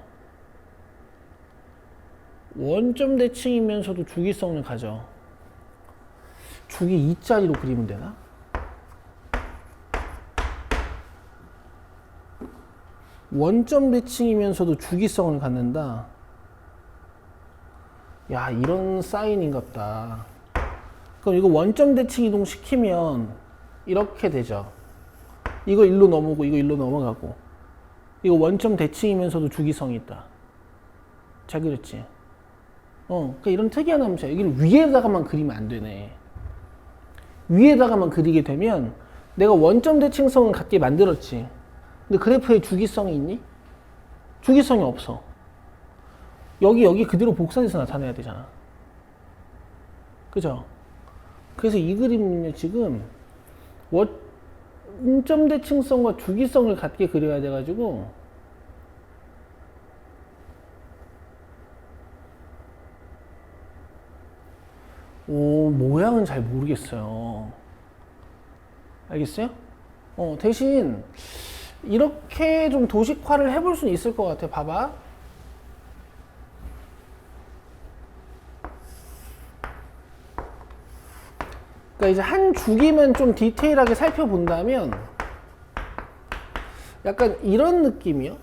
원점 대칭이면서도 주기성을 가져. 주기 2짜리로 그리면 되나? 원점 대칭이면서도 주기성을 갖는다. 야, 이런 사인인갑다. 그럼 이거 원점 대칭 이동 시키면 이렇게 되죠. 이거 일로 넘어오고 이거 일로 넘어가고. 이거 원점 대칭이면서도 주기성이 있다. 잘 그렸지? 그러니까 이런 특이한 함수야. 여기를 위에다가만 그리면 안 되네. 위에다가만 그리게 되면 내가 원점 대칭성을 갖게 만들었지. 근데 그래프에 주기성이 있니? 주기성이 없어. 여기 그대로 복사해서 나타내야 되잖아. 그죠? 그래서 이 그림은요, 지금 원점 대칭성과 주기성을 갖게 그려야 돼가지고 오, 모양은 잘 모르겠어요. 알겠어요? 대신 이렇게 좀 도식화를 해볼 수는 있을 것 같아. 봐봐. 그러니까 이제 한 주기만 좀 디테일하게 살펴본다면 약간 이런 느낌이요.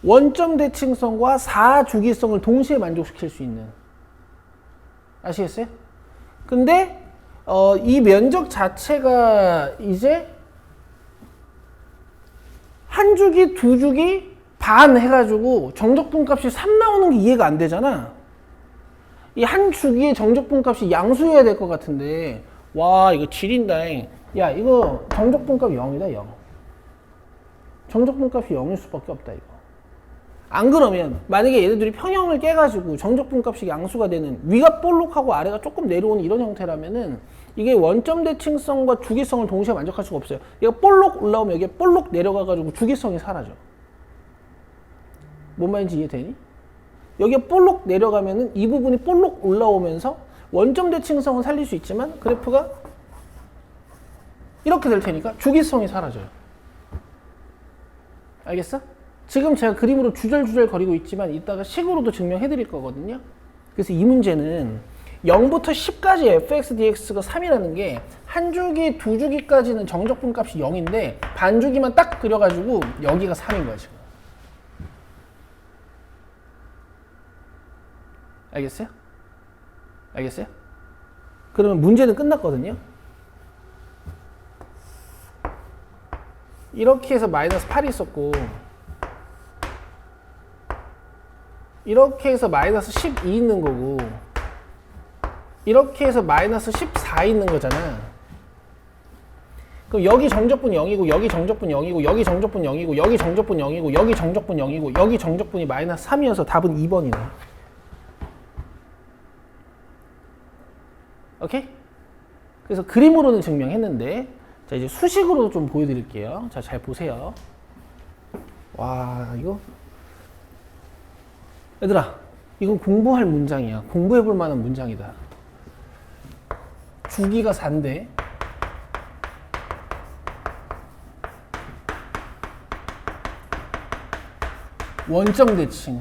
원점 대칭성과 4주기성을 동시에 만족시킬 수 있는. 아시겠어요? 근데 이 면적 자체가 이제 한 주기, 두 주기 반 해가지고 정적분값이 3 나오는 게 이해가 안 되잖아. 이 한 주기의 정적분값이 양수여야 될 것 같은데, 와, 이거 지린다. 야, 이거 정적분값 0이다, 0. 정적분값이 0일 수밖에 없다, 이거. 안 그러면 만약에 얘네들이 평형을 깨가지고 정적분값이 양수가 되는, 위가 볼록하고 아래가 조금 내려오는 이런 형태라면은 이게 원점 대칭성과 주기성을 동시에 만족할 수가 없어요. 얘가 볼록 올라오면 여기에 볼록 내려가가지고 주기성이 사라져. 뭔 말인지 이해되니? 여기에 볼록 내려가면은 이 부분이 볼록 올라오면서 원점 대칭성은 살릴 수 있지만 그래프가 이렇게 될 테니까 주기성이 사라져요. 알겠어? 지금 제가 그림으로 주절주절 거리고 있지만 이따가 식으로도 증명해 드릴 거거든요. 그래서 이 문제는 0부터 10까지 fx dx가 3이라는 게 한 주기, 두 주기까지는 정적분 값이 0인데 반 주기만 딱 그려가지고 여기가 3인 거야 지금. 알겠어요? 알겠어요? 그러면 문제는 끝났거든요. 이렇게 해서 마이너스 8이 있었고 이렇게 해서 마이너스 12 있는 거고 이렇게 해서 마이너스 14 있는 거잖아. 그럼 여기 정적분 0이고 여기 정적분 0이고 여기 정적분 0이고 여기 정적분 0이고 여기 정적분 0이고 여기 정적분이 마이너스 3이어서 답은 2번이네. 오케이? 그래서 그림으로는 증명했는데 자 이제 수식으로 좀 보여드릴게요. 자 잘 보세요. 와 이거 얘들아 이건 공부할 문장이야. 공부해볼 만한 문장이다. 주기가 4인데 원점 대칭.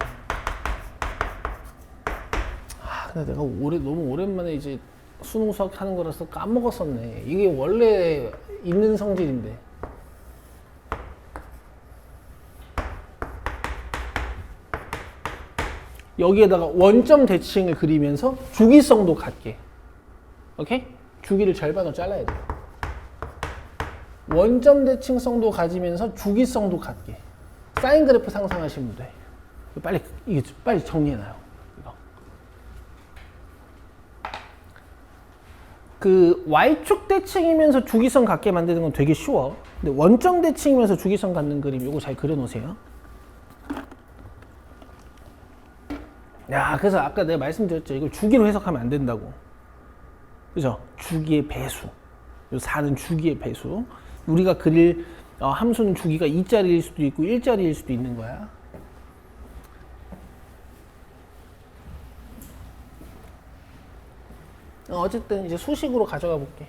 근데 내가 너무 오랜만에 이제 수능 수학 하는 거라서 까먹었었네. 이게 원래 있는 성질인데. 여기에다가 원점 대칭을 그리면서 주기성도 같게. 오케이? 주기를 절반으로 잘라야 돼. 원점 대칭성도 가지면서 주기성도 같게. 사인 그래프 상상하시면 돼. 빨리 정리해놔요. 이거. 그 Y축 대칭이면서 주기성 갖게 만드는 건 되게 쉬워. 근데 원점 대칭이면서 주기성 갖는 그림 이거 잘 그려놓으세요. 야, 그래서 아까 내가 말씀드렸죠. 이걸 주기로 해석하면 안 된다고. 그죠? 주기의 배수. 요 4는 주기의 배수. 우리가 그릴 함수는 주기가 2짜리일 수도 있고 1짜리일 수도 있는 거야. 어쨌든 이제 수식으로 가져가 볼게.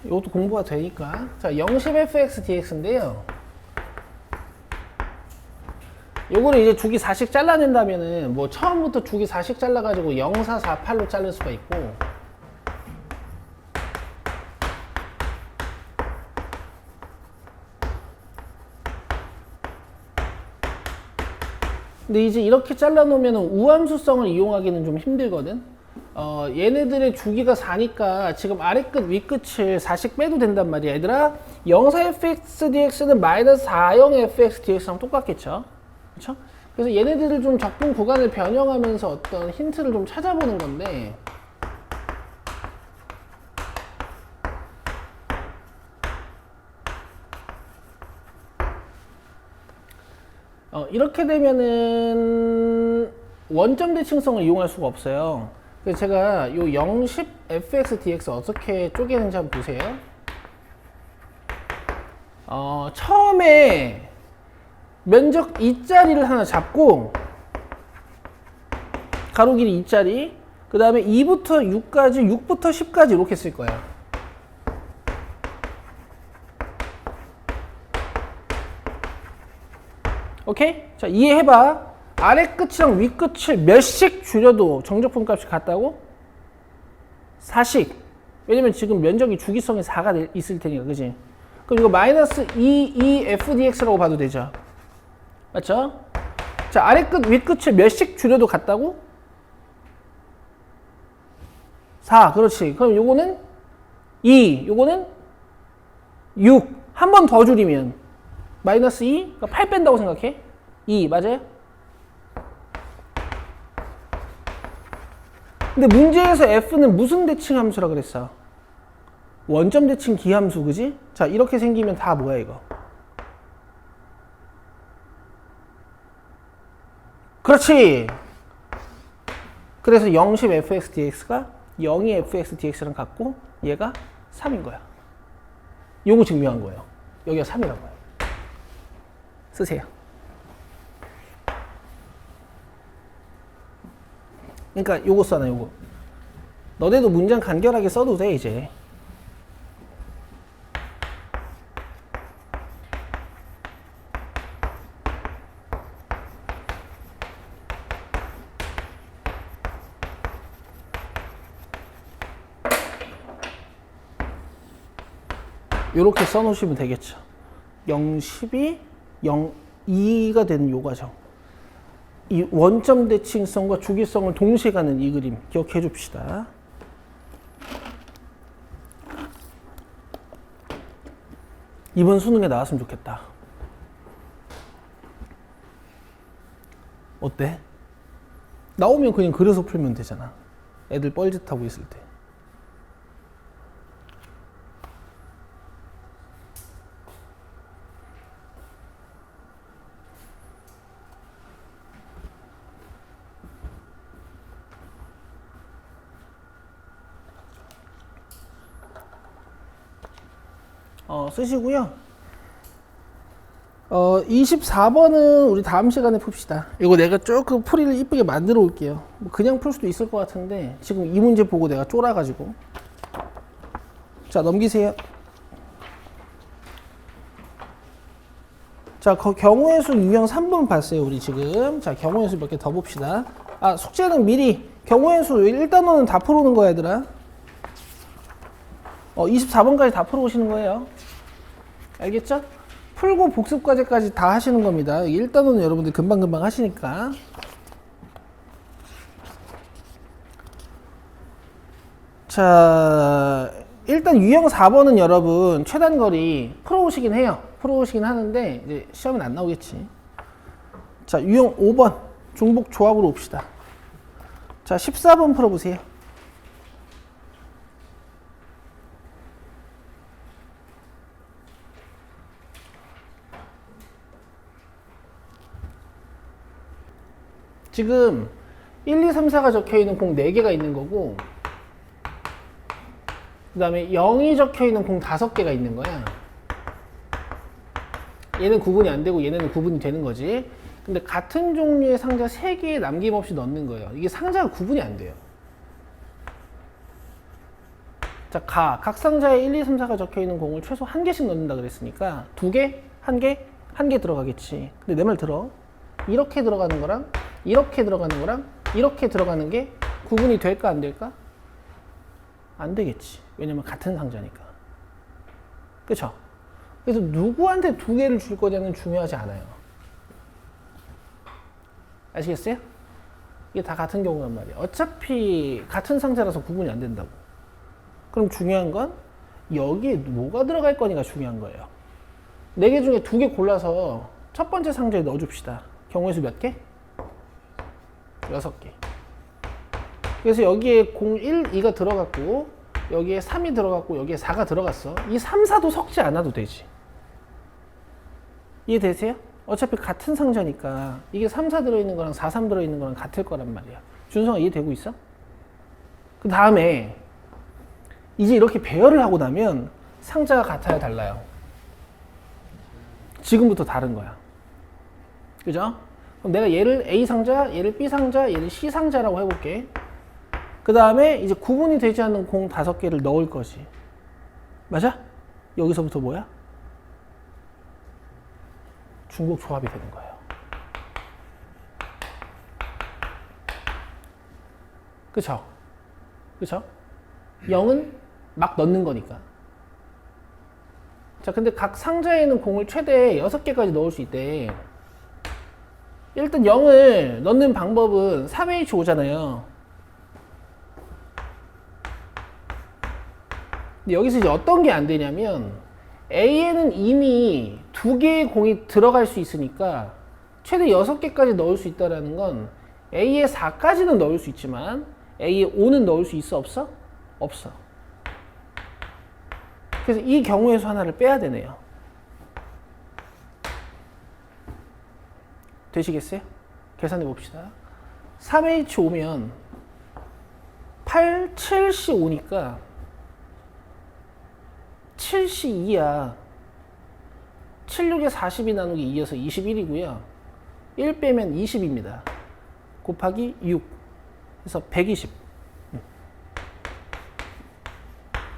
이것도 공부가 되니까. 자, 010fx dx인데요. 요거를 이제 주기 4씩 잘라낸다면은 뭐 처음부터 주기 4씩 잘라가지고 0, 4, 4, 8로 자를 수가 있고 근데 이제 이렇게 잘라놓으면 우함수성을 이용하기는 좀 힘들거든. 얘네들의 주기가 4니까 지금 아래끝 위끝을 4씩 빼도 된단 말이야. 얘들아 0,4fx dx는 마이너스 4,0fx dx랑 똑같겠죠. 그쵸? 그래서 얘네들을 좀 적분 구간을 변형하면서 어떤 힌트를 좀 찾아보는 건데 이렇게 되면은 원점 대칭성을 이용할 수가 없어요. 그래서 제가 요 0,10fx dx 어떻게 쪼개는지 한번 보세요. 처음에 면적 2짜리를 하나 잡고 가로 길이 2짜리, 그 다음에 2부터 6까지, 6부터 10까지 이렇게 쓸 거야. 오케이? 자, 이해해봐. 아래 끝이랑 위 끝을 몇씩 줄여도 정적분 값이 같다고? 4씩. 왜냐면 지금 면적이 주기성이 4가 있을 테니까, 그지? 그럼 이거 마이너스 2fdx라고 봐도 되죠. 맞죠? 자, 아래 끝, 위 끝을 몇씩 줄여도 같다고? 4. 그렇지. 그럼 요거는 2, 요거는 6. 한 번 더 줄이면 마이너스 2? 그러니까 8 뺀다고 생각해. 2. 맞아요? 근데 문제에서 f는 무슨 대칭 함수라 그랬어? 원점 대칭 기함수, 그지? 자, 이렇게 생기면 다 뭐야, 이거? 그렇지! 그래서 0십 fx dx가 0이 fx dx랑 같고 얘가 3인 거야. 요거 증명한 거예요. 여기가 3이라고요. 쓰세요. 그러니까 요거 써놔, 요거. 너네도 문장 간결하게 써도 돼, 이제. 요렇게 써놓으시면 되겠죠. 0, 10이 0, 2가 되는 요 과정. 이 원점 대칭성과 주기성을 동시에 가는 이 그림 기억해 줍시다. 이번 수능에 나왔으면 좋겠다. 어때? 나오면 그냥 그려서 풀면 되잖아. 애들 뻘짓하고 있을 때. 쓰시고요. 24번은 우리 다음 시간에 풉시다. 이거 내가 조금 풀이를 이쁘게 만들어 올게요. 뭐 그냥 풀 수도 있을 것 같은데 지금 이 문제 보고 내가 쫄아가지고. 자, 넘기세요. 자, 경우의 수 유형 3번 봤어요, 우리 지금. 자, 경우의 수 몇 개 더 봅시다. 아, 숙제는 미리 경우의 수 1단원은 다 풀어오는 거야, 얘들아. 24번까지 다 풀어오시는 거예요. 알겠죠? 풀고 복습 과제까지 다 하시는 겁니다. 1단원은 여러분들 금방금방 하시니까. 자, 일단 유형 4번은 여러분 최단거리 풀어오시긴 해요. 풀어오시긴 하는데 이제 시험은 안 나오겠지. 자, 유형 5번 중복 조합으로 옵시다. 자, 14번 풀어보세요. 지금 1, 2, 3, 4가 적혀있는 공 4개가 있는 거고 그 다음에 0이 적혀있는 공 5개가 있는 거야. 얘는 구분이 안 되고 얘네는 구분이 되는 거지. 근데 같은 종류의 상자 3개에 남김없이 넣는 거예요. 이게 상자가 구분이 안 돼요. 자, 각 상자에 1, 2, 3, 4가 적혀있는 공을 최소 1개씩 넣는다 그랬으니까 2개? 1개? 1개 들어가겠지. 근데 내 말 들어. 이렇게 들어가는 거랑 이렇게 들어가는 거랑 이렇게 들어가는 게 구분이 될까 안 될까? 안 되겠지. 왜냐면 같은 상자니까. 그쵸? 그래서 누구한테 2개를 줄 거냐는 중요하지 않아요. 아시겠어요? 이게 다 같은 경우란 말이에요. 어차피 같은 상자라서 구분이 안 된다고. 그럼 중요한 건 여기에 뭐가 들어갈 거니가 중요한 거예요. 4개 중에 2개 골라서 첫 번째 상자에 넣어줍시다. 경우의 수 몇 개? 6개. 그래서 여기에 0, 1, 2가 들어갔고 여기에 3이 들어갔고 여기에 4가 들어갔어. 이 3, 4도 섞지 않아도 되지. 이해되세요? 어차피 같은 상자니까 이게 3, 4 들어있는 거랑 4, 3 들어있는 거랑 같을 거란 말이야. 준성아 이해되고 있어? 그 다음에 이제 이렇게 배열을 하고 나면 상자가 같아요, 달라요? 지금부터 다른 거야. 그죠? 그럼 내가 얘를 A 상자, 얘를 B 상자, 얘를 C 상자라고 해볼게. 그 다음에 이제 구분이 되지 않는 공 5개를 넣을 거지. 맞아? 여기서부터 뭐야? 중복 조합이 되는 거예요. 그쵸? 그쵸? 0은 막 넣는 거니까. 자, 근데 각 상자에 있는 공을 최대 6개까지 넣을 수 있대. 일단 0을 넣는 방법은 3H5잖아요. 근데 여기서 이제 어떤 게 안 되냐면 A에는 이미 2개의 공이 들어갈 수 있으니까 최대 6개까지 넣을 수 있다는 건 A에 4까지는 넣을 수 있지만 A에 5는 넣을 수 있어? 없어? 없어. 그래서 이 경우의 수 하나를 빼야 되네요. 되시겠어요? 계산해 봅시다. 3H5면 8, 7C5니까 7C2야. 7, 6에 40이 나누기 2여서 21이고요. 1 빼면 20입니다. 곱하기 6. 그래서 120.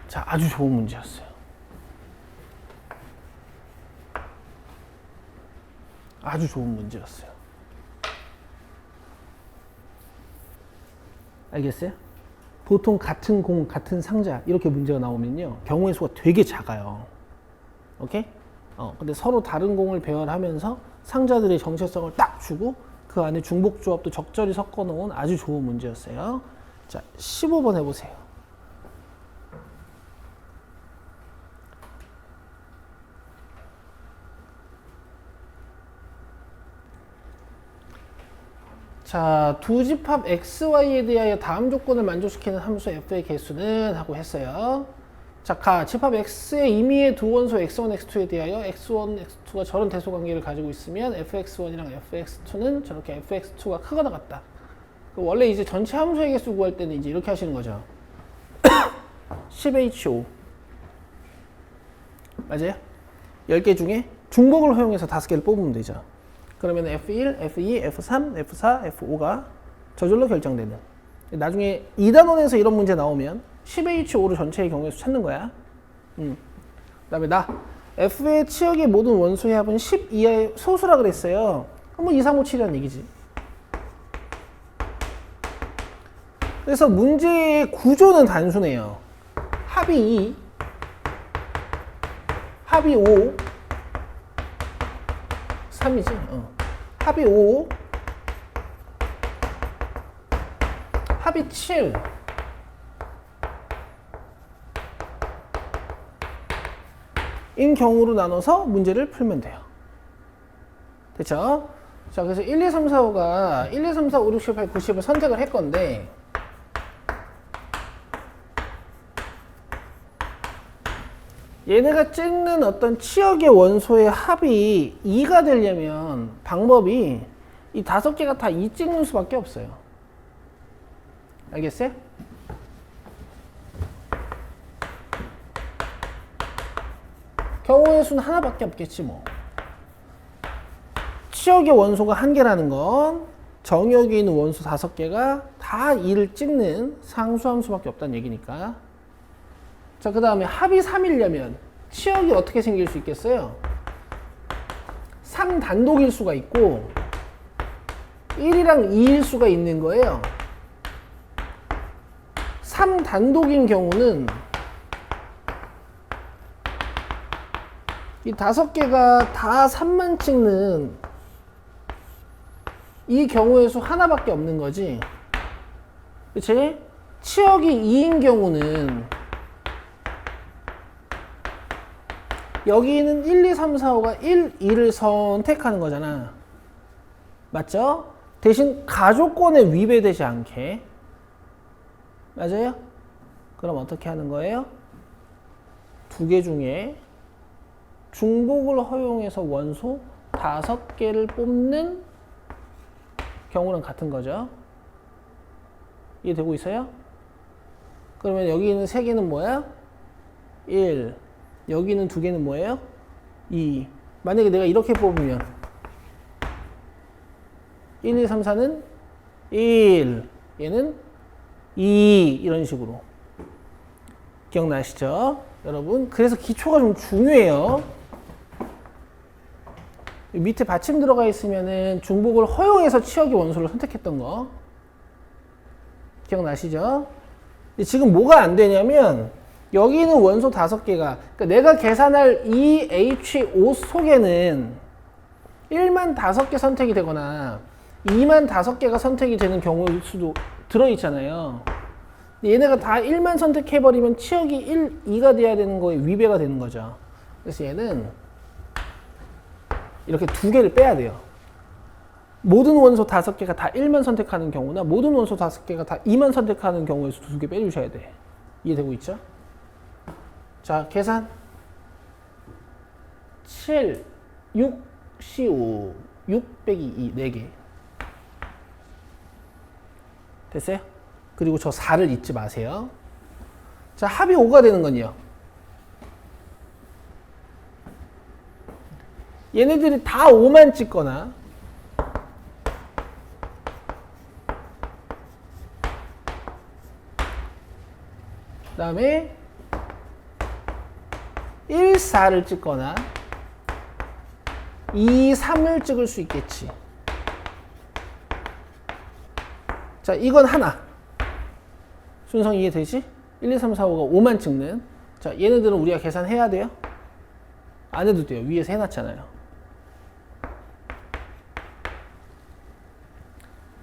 자, 아주 좋은 문제였어요. 아주 좋은 문제였어요. 알겠어요? 보통 같은 공, 같은 상자 이렇게 문제가 나오면요. 경우의 수가 되게 작아요. 오케이? 근데 서로 다른 공을 배열하면서 상자들의 정체성을 딱 주고 그 안에 중복 조합도 적절히 섞어 놓은 아주 좋은 문제였어요. 자, 15번 해보세요. 자, 두 집합 xy에 대하여 다음 조건을 만족시키는 함수 f의 개수는 하고 했어요. 자, 집합 x의 임의의 두 원소 x1, x2에 대하여 x1, x2가 저런 대소 관계를 가지고 있으면 fx1이랑 fx2는 저렇게 fx2가 크거나 같다. 원래 이제 전체 함수의 개수 구할 때는 이제 이렇게 하시는 거죠. 10H5 맞아요? 10개 중에 중복을 허용해서 5개를 뽑으면 되죠. 그러면 F1, F2, F3, F4, F5가 저절로 결정되는. 나중에 2단원에서 이런 문제 나오면 10H5로 전체의 경우의 수 찾는 거야. 그 다음에 F의 치역의 모든 원소의 합은 10 이하의 소수라 그랬어요. 한번 2, 3, 5, 7이라는 얘기지. 그래서 문제의 구조는 단순해요. 합이 2, 합이 5, 3이지. 합이 5, 합이 7. 인 경우로 나눠서 문제를 풀면 돼요. 됐죠? 자, 그래서 1, 2, 3, 4, 5가 1, 2, 3, 4, 5, 6, 7, 8, 90을 선택을 할 건데 얘네가 찍는 어떤 치역의 원소의 합이 2가 되려면 방법이 이 5개가 다 2 찍는 수밖에 없어요. 알겠어요? 경우의 수는 하나밖에 없겠지 뭐. 치역의 원소가 1개라는 건 정역에 있는 원소 5개가 다 2를 찍는 상수함수밖에 없다는 얘기니까. 자, 그 다음에 합이 3이려면 치역이 어떻게 생길 수 있겠어요? 3단독일 수가 있고 1이랑 2일 수가 있는 거예요. 3단독인 경우는 이 5개가 다 3만 찍는 이 경우의 수 하나밖에 없는 거지. 그치? 치역이 2인 경우는 여기는 1, 2, 3, 4, 5가 1, 2를 선택하는 거잖아. 맞죠? 대신 가조건에 위배되지 않게. 맞아요? 그럼 어떻게 하는 거예요? 2개 중에 중복을 허용해서 원소 5개를 뽑는 경우랑 같은 거죠. 이해되고 있어요? 그러면 여기 있는 3개는 뭐야? 1. 여기 있는 2개는 뭐예요? 2. 만약에 내가 이렇게 뽑으면 1, 2, 3, 4는 1, 얘는 2 이런 식으로. 기억나시죠? 여러분, 그래서 기초가 좀 중요해요. 밑에 받침 들어가 있으면은 중복을 허용해서 치역의 원소를 선택했던 거 기억나시죠? 근데 지금 뭐가 안 되냐면 여기 있는 원소 5개가, 그러니까 내가 계산할 이 H5 속에는 1만 5개 선택이 되거나 2만 5개가 선택이 되는 경우일 수도 들어있잖아요. 얘네가 다 1만 선택해버리면 치역이 1, 2가 돼야 되는 거에 위배가 되는 거죠. 그래서 얘는 이렇게 2개를 빼야 돼요. 모든 원소 5개가 다 1만 선택하는 경우나 모든 원소 5개가 다 2만 선택하는 경우에서 2개 빼주셔야 돼. 이해되고 있죠? 자, 계산. 7, 6, C5, 6 빼기 2, 4개. 됐어요? 그리고 저 4를 잊지 마세요. 자, 합이 5가 되는 건요. 얘네들이 다 5만 찍거나 그 다음에 1, 4를 찍거나 2, 3을 찍을 수 있겠지. 자, 이건 하나. 순서 이해되지? 1, 2, 3, 4, 5가 5만 찍는. 자, 얘네들은 우리가 계산해야 돼요? 안 해도 돼요. 위에서 해놨잖아요.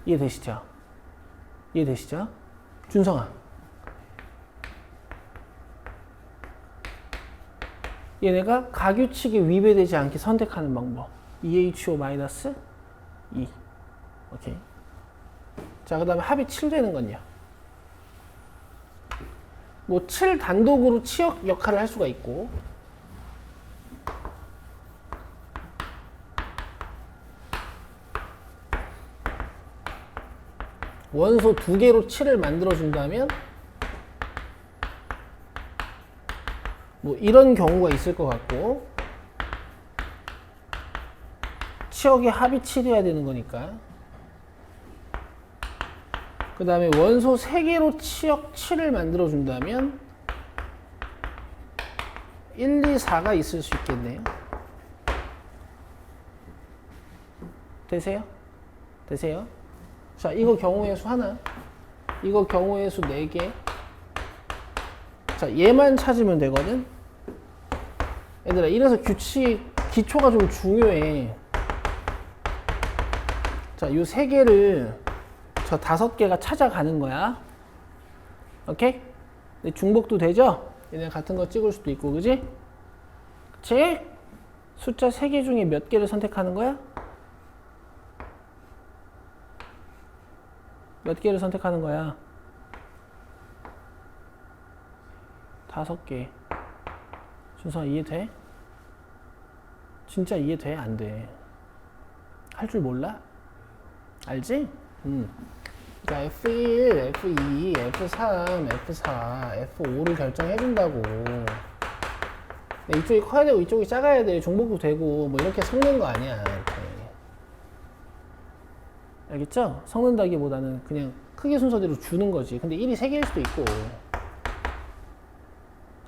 이해되시죠? 이해되시죠? 준성아. 얘네가 가규칙에 위배되지 않게 선택하는 방법. EHO-2. 오케이. 자, 그 다음에 합이 7 되는 건요. 뭐 7 단독으로 치역 역할을 할 수가 있고 원소 2개로 7을 만들어준다면 뭐 이런 경우가 있을 것 같고 치역의 합이 7이어야 되는 거니까 그 다음에 원소 3개로 치역 7을 만들어준다면 1, 2, 4가 있을 수 있겠네요. 되세요? 되세요? 자, 이거 경우의 수 하나, 이거 경우의 수 4개. 자, 얘만 찾으면 되거든. 얘들아, 이래서 규칙, 기초가 좀 중요해. 자, 요 3개를 저 5개가 찾아가는 거야. 오케이? 중복도 되죠? 얘네 같은 거 찍을 수도 있고, 그지? 그치? 숫자 3개 중에 몇 개를 선택하는 거야? 몇 개를 선택하는 거야? 5개. 준성아, 이해돼? 진짜 이해돼? 안 돼? 할 줄 몰라? 알지? 그러니까 F1, F2, F3, F4, F5를 결정해준다고. 이쪽이 커야 되고 이쪽이 작아야 돼. 종복도 되고 뭐 이렇게 섞는 거 아니야. 이렇게. 알겠죠? 섞는다기보다는 그냥 크기 순서대로 주는 거지. 근데 1이 3개일 수도 있고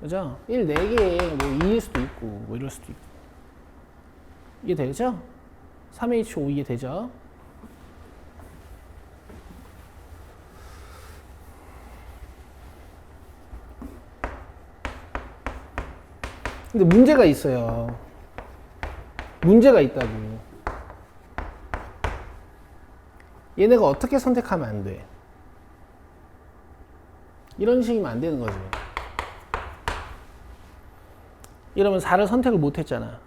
그죠? 1, 4개, 뭐 2일 수도 있고 뭐 이럴 수도 있고. 이해되죠? 3H5 이해되죠? 근데 문제가 있어요. 문제가 있다고. 얘네가 어떻게 선택하면 안 돼? 이런 식이면 안 되는 거지. 이러면 4를 선택을 못 했잖아.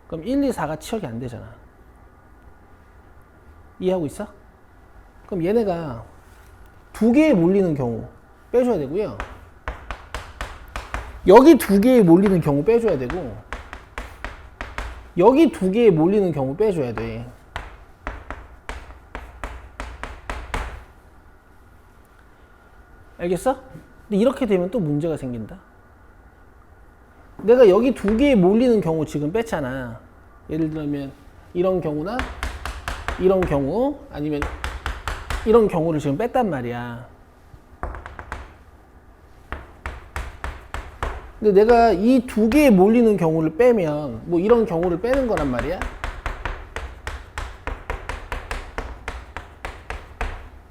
그럼 1, 2, 4가 치역이 안 되잖아. 이해하고 있어? 그럼 얘네가 2개에 몰리는 경우 빼줘야 되고요. 여기 2개에 몰리는 경우 빼줘야 되고 여기 2개에 몰리는 경우 빼줘야 돼. 알겠어? 근데 이렇게 되면 또 문제가 생긴다. 내가 여기 2개에 몰리는 경우 지금 뺐잖아. 예를 들면 이런 경우나 이런 경우 아니면 이런 경우를 지금 뺐단 말이야. 근데 내가 이 두 개에 몰리는 경우를 빼면 뭐 이런 경우를 빼는 거란 말이야.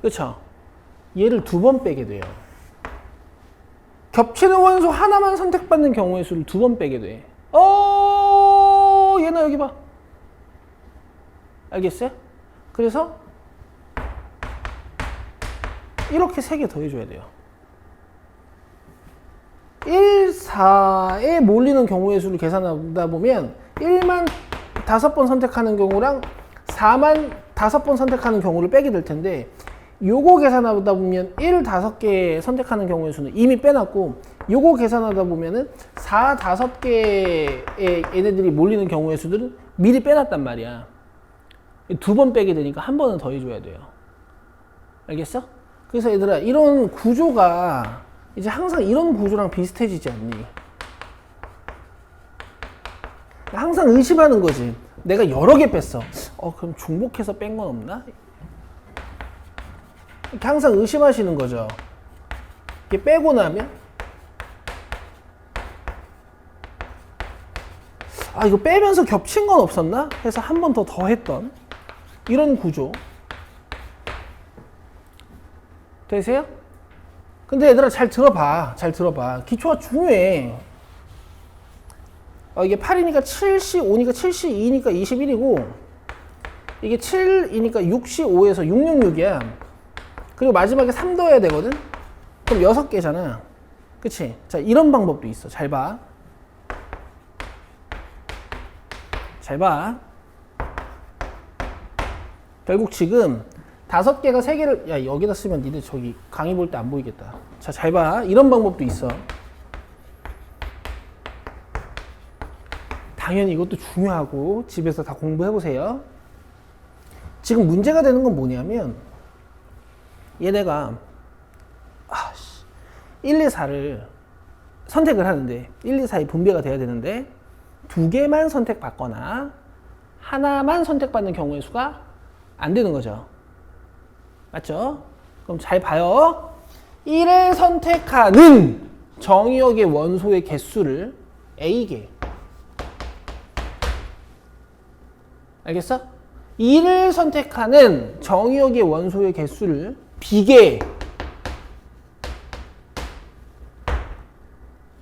그렇죠? 얘를 두 번 빼게 돼요. 겹치는 원소 하나만 선택받는 경우의 수를 두 번 빼게 돼. 얘나 여기 봐. 알겠어요? 그래서 이렇게 세 개 더해줘야 돼요. 1, 4에 몰리는 경우의 수를 계산하다 보면 1만 5번 선택하는 경우랑 4만 5번 선택하는 경우를 빼게 될 텐데 요거 계산하다 보면 1, 5개 선택하는 경우의 수는 이미 빼놨고 요거 계산하다 보면은 4, 5개의 얘네들이 몰리는 경우의 수들은 미리 빼놨단 말이야. 두 번 빼게 되니까 한 번은 더 해줘야 돼요. 알겠어? 그래서 얘들아 이런 구조가 이제 항상 이런 구조랑 비슷해지지 않니? 항상 의심하는 거지. 내가 여러 개 뺐어. 그럼 중복해서 뺀 건 없나? 이렇게 항상 의심하시는 거죠. 이렇게 빼고 나면 이거 빼면서 겹친 건 없었나? 해서 한 번 더 했던 이런 구조. 되세요? 근데 얘들아 잘 들어봐. 잘 들어봐. 기초가 중요해. 이게 8이니까 7시 5니까 7시 2니까 21이고 이게 7이니까 6시 5에서 666이야. 그리고 마지막에 3 더해야 되거든? 그럼 6개잖아. 그치? 자, 이런 방법도 있어. 잘 봐. 잘 봐. 결국 지금 5개가 3개를 야 여기다 쓰면 니네 저기 강의 볼 때 안 보이겠다. 자, 잘 봐. 이런 방법도 있어. 당연히 이것도 중요하고 집에서 다 공부해보세요. 지금 문제가 되는 건 뭐냐면 얘네가 1, 2, 4를 선택을 하는데 1, 2, 4이 분배가 돼야 되는데 두 개만 선택받거나 하나만 선택받는 경우의 수가 안 되는 거죠. 맞죠? 그럼 잘 봐요. 1을 선택하는 정의역의 원소의 개수를 A개. 알겠어? 2를 선택하는 정의역의 원소의 개수를 B개.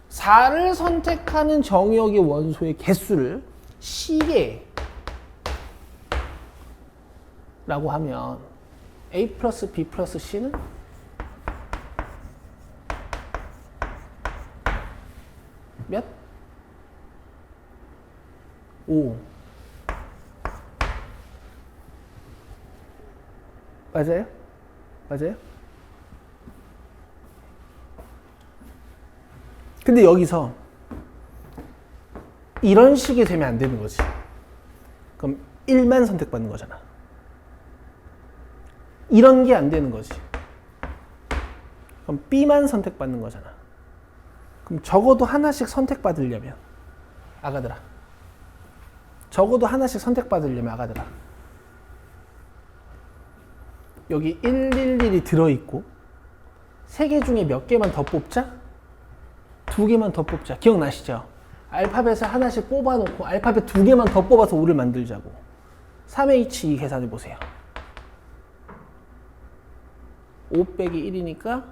4를 선택하는 정의역의 원소의 개수를 C개. 라고 하면 A 플러스 B 플러스 C는 몇? 5. 맞아요? 맞아요? 근데 여기서 이런 식이 되면 안 되는 거지. 그럼 1만 선택받는 거잖아. 이런 게 안 되는 거지. 그럼 B만 선택받는 거잖아. 그럼 적어도 하나씩 선택받으려면 아가들아. 적어도 하나씩 선택받으려면 아가들아. 여기 111이 들어있고 3개 중에 몇 개만 더 뽑자? 2개만 더 뽑자. 기억나시죠? 알파벳을 하나씩 뽑아놓고 알파벳 2개만 더 뽑아서 5를 만들자고. 3H2 계산해보세요. 5 빼기 1이니까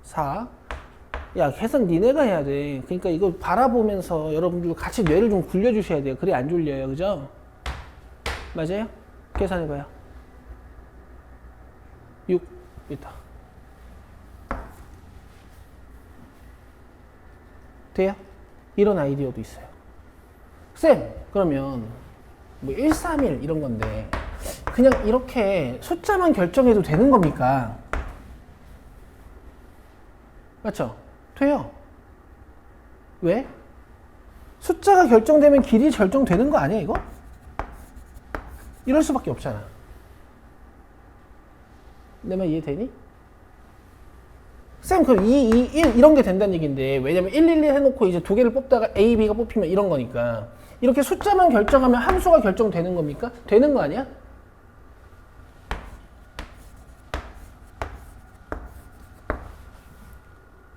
4. 야, 계산 니네가 해야 돼. 그러니까 이거 바라보면서 여러분들 같이 뇌를 좀 굴려주셔야 돼요. 그래 안 졸려요. 그죠? 맞아요? 계산해봐요. 6 있다. 돼요? 이런 아이디어도 있어요. 쌤, 그러면 뭐 131 이런 건데 그냥 이렇게 숫자만 결정해도 되는 겁니까? 맞죠? 돼요. 왜? 숫자가 결정되면 길이 결정되는 거 아니야, 이거? 이럴 수밖에 없잖아. 내 말 이해되니? 쌤, 그럼 2, 2, 1 이런 게 된다는 얘기인데 왜냐면 1, 1, 1 해놓고 이제 두 개를 뽑다가 A, B가 뽑히면 이런 거니까 이렇게 숫자만 결정하면 함수가 결정되는 겁니까? 되는 거 아니야?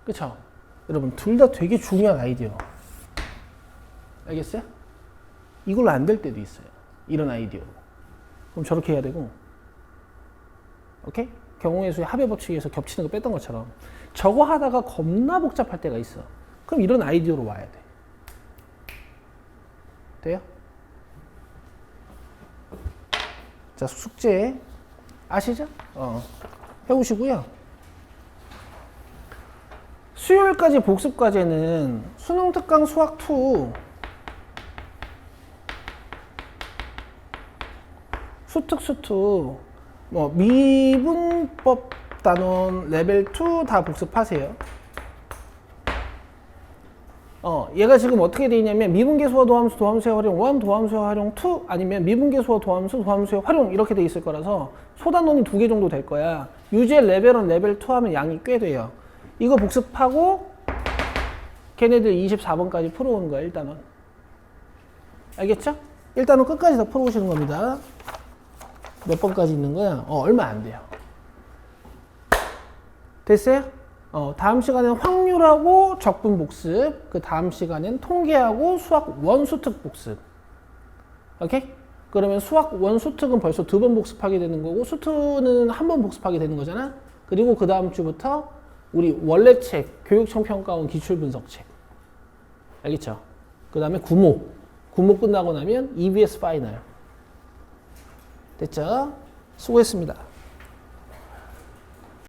그쵸? 여러분 둘 다 되게 중요한 아이디어. 알겠어요? 이걸로 안 될 때도 있어요. 이런 아이디어. 그럼 저렇게 해야 되고, 오케이? 경우의 수의 합의 법칙에서 겹치는 거 뺐던 것처럼 저거 하다가 겁나 복잡할 때가 있어. 그럼 이런 아이디어로 와야 돼. 돼요? 자, 숙제 아시죠? 해오시고요. 수요일까지 복습 과제는 수능 특강 수학 2 수특수2 뭐 미분법 단원 레벨 2 다 복습하세요. 얘가 지금 어떻게 돼 있냐면 미분계수와 도함수, 도함수의 활용 1, 도함수의 활용 2 아니면 미분계수와 도함수, 도함수의 활용 이렇게 돼 있을 거라서 소단원이 2개 정도 될 거야. 유제 레벨 1, 레벨 2 하면 양이 꽤 돼요. 이거 복습하고 걔네들 24번까지 풀어오는 거야. 1단원. 알겠죠? 1단원 끝까지 다 풀어오시는 겁니다. 몇 번까지 있는 거야? 얼마 안 돼요. 됐어요? 다음 시간에는 확률하고 적분 복습, 그 다음 시간엔 통계하고 수학 원수특 복습. 오케이? 그러면 수학 원수특은 벌써 2번 복습하게 되는 거고 수특은 1번 복습하게 되는 거잖아. 그리고 그 다음 주부터 우리 원래 책, 교육청 평가원 기출분석책. 알겠죠? 그 다음에 구목 끝나고 나면 EBS 파이널. 됐죠? 수고했습니다.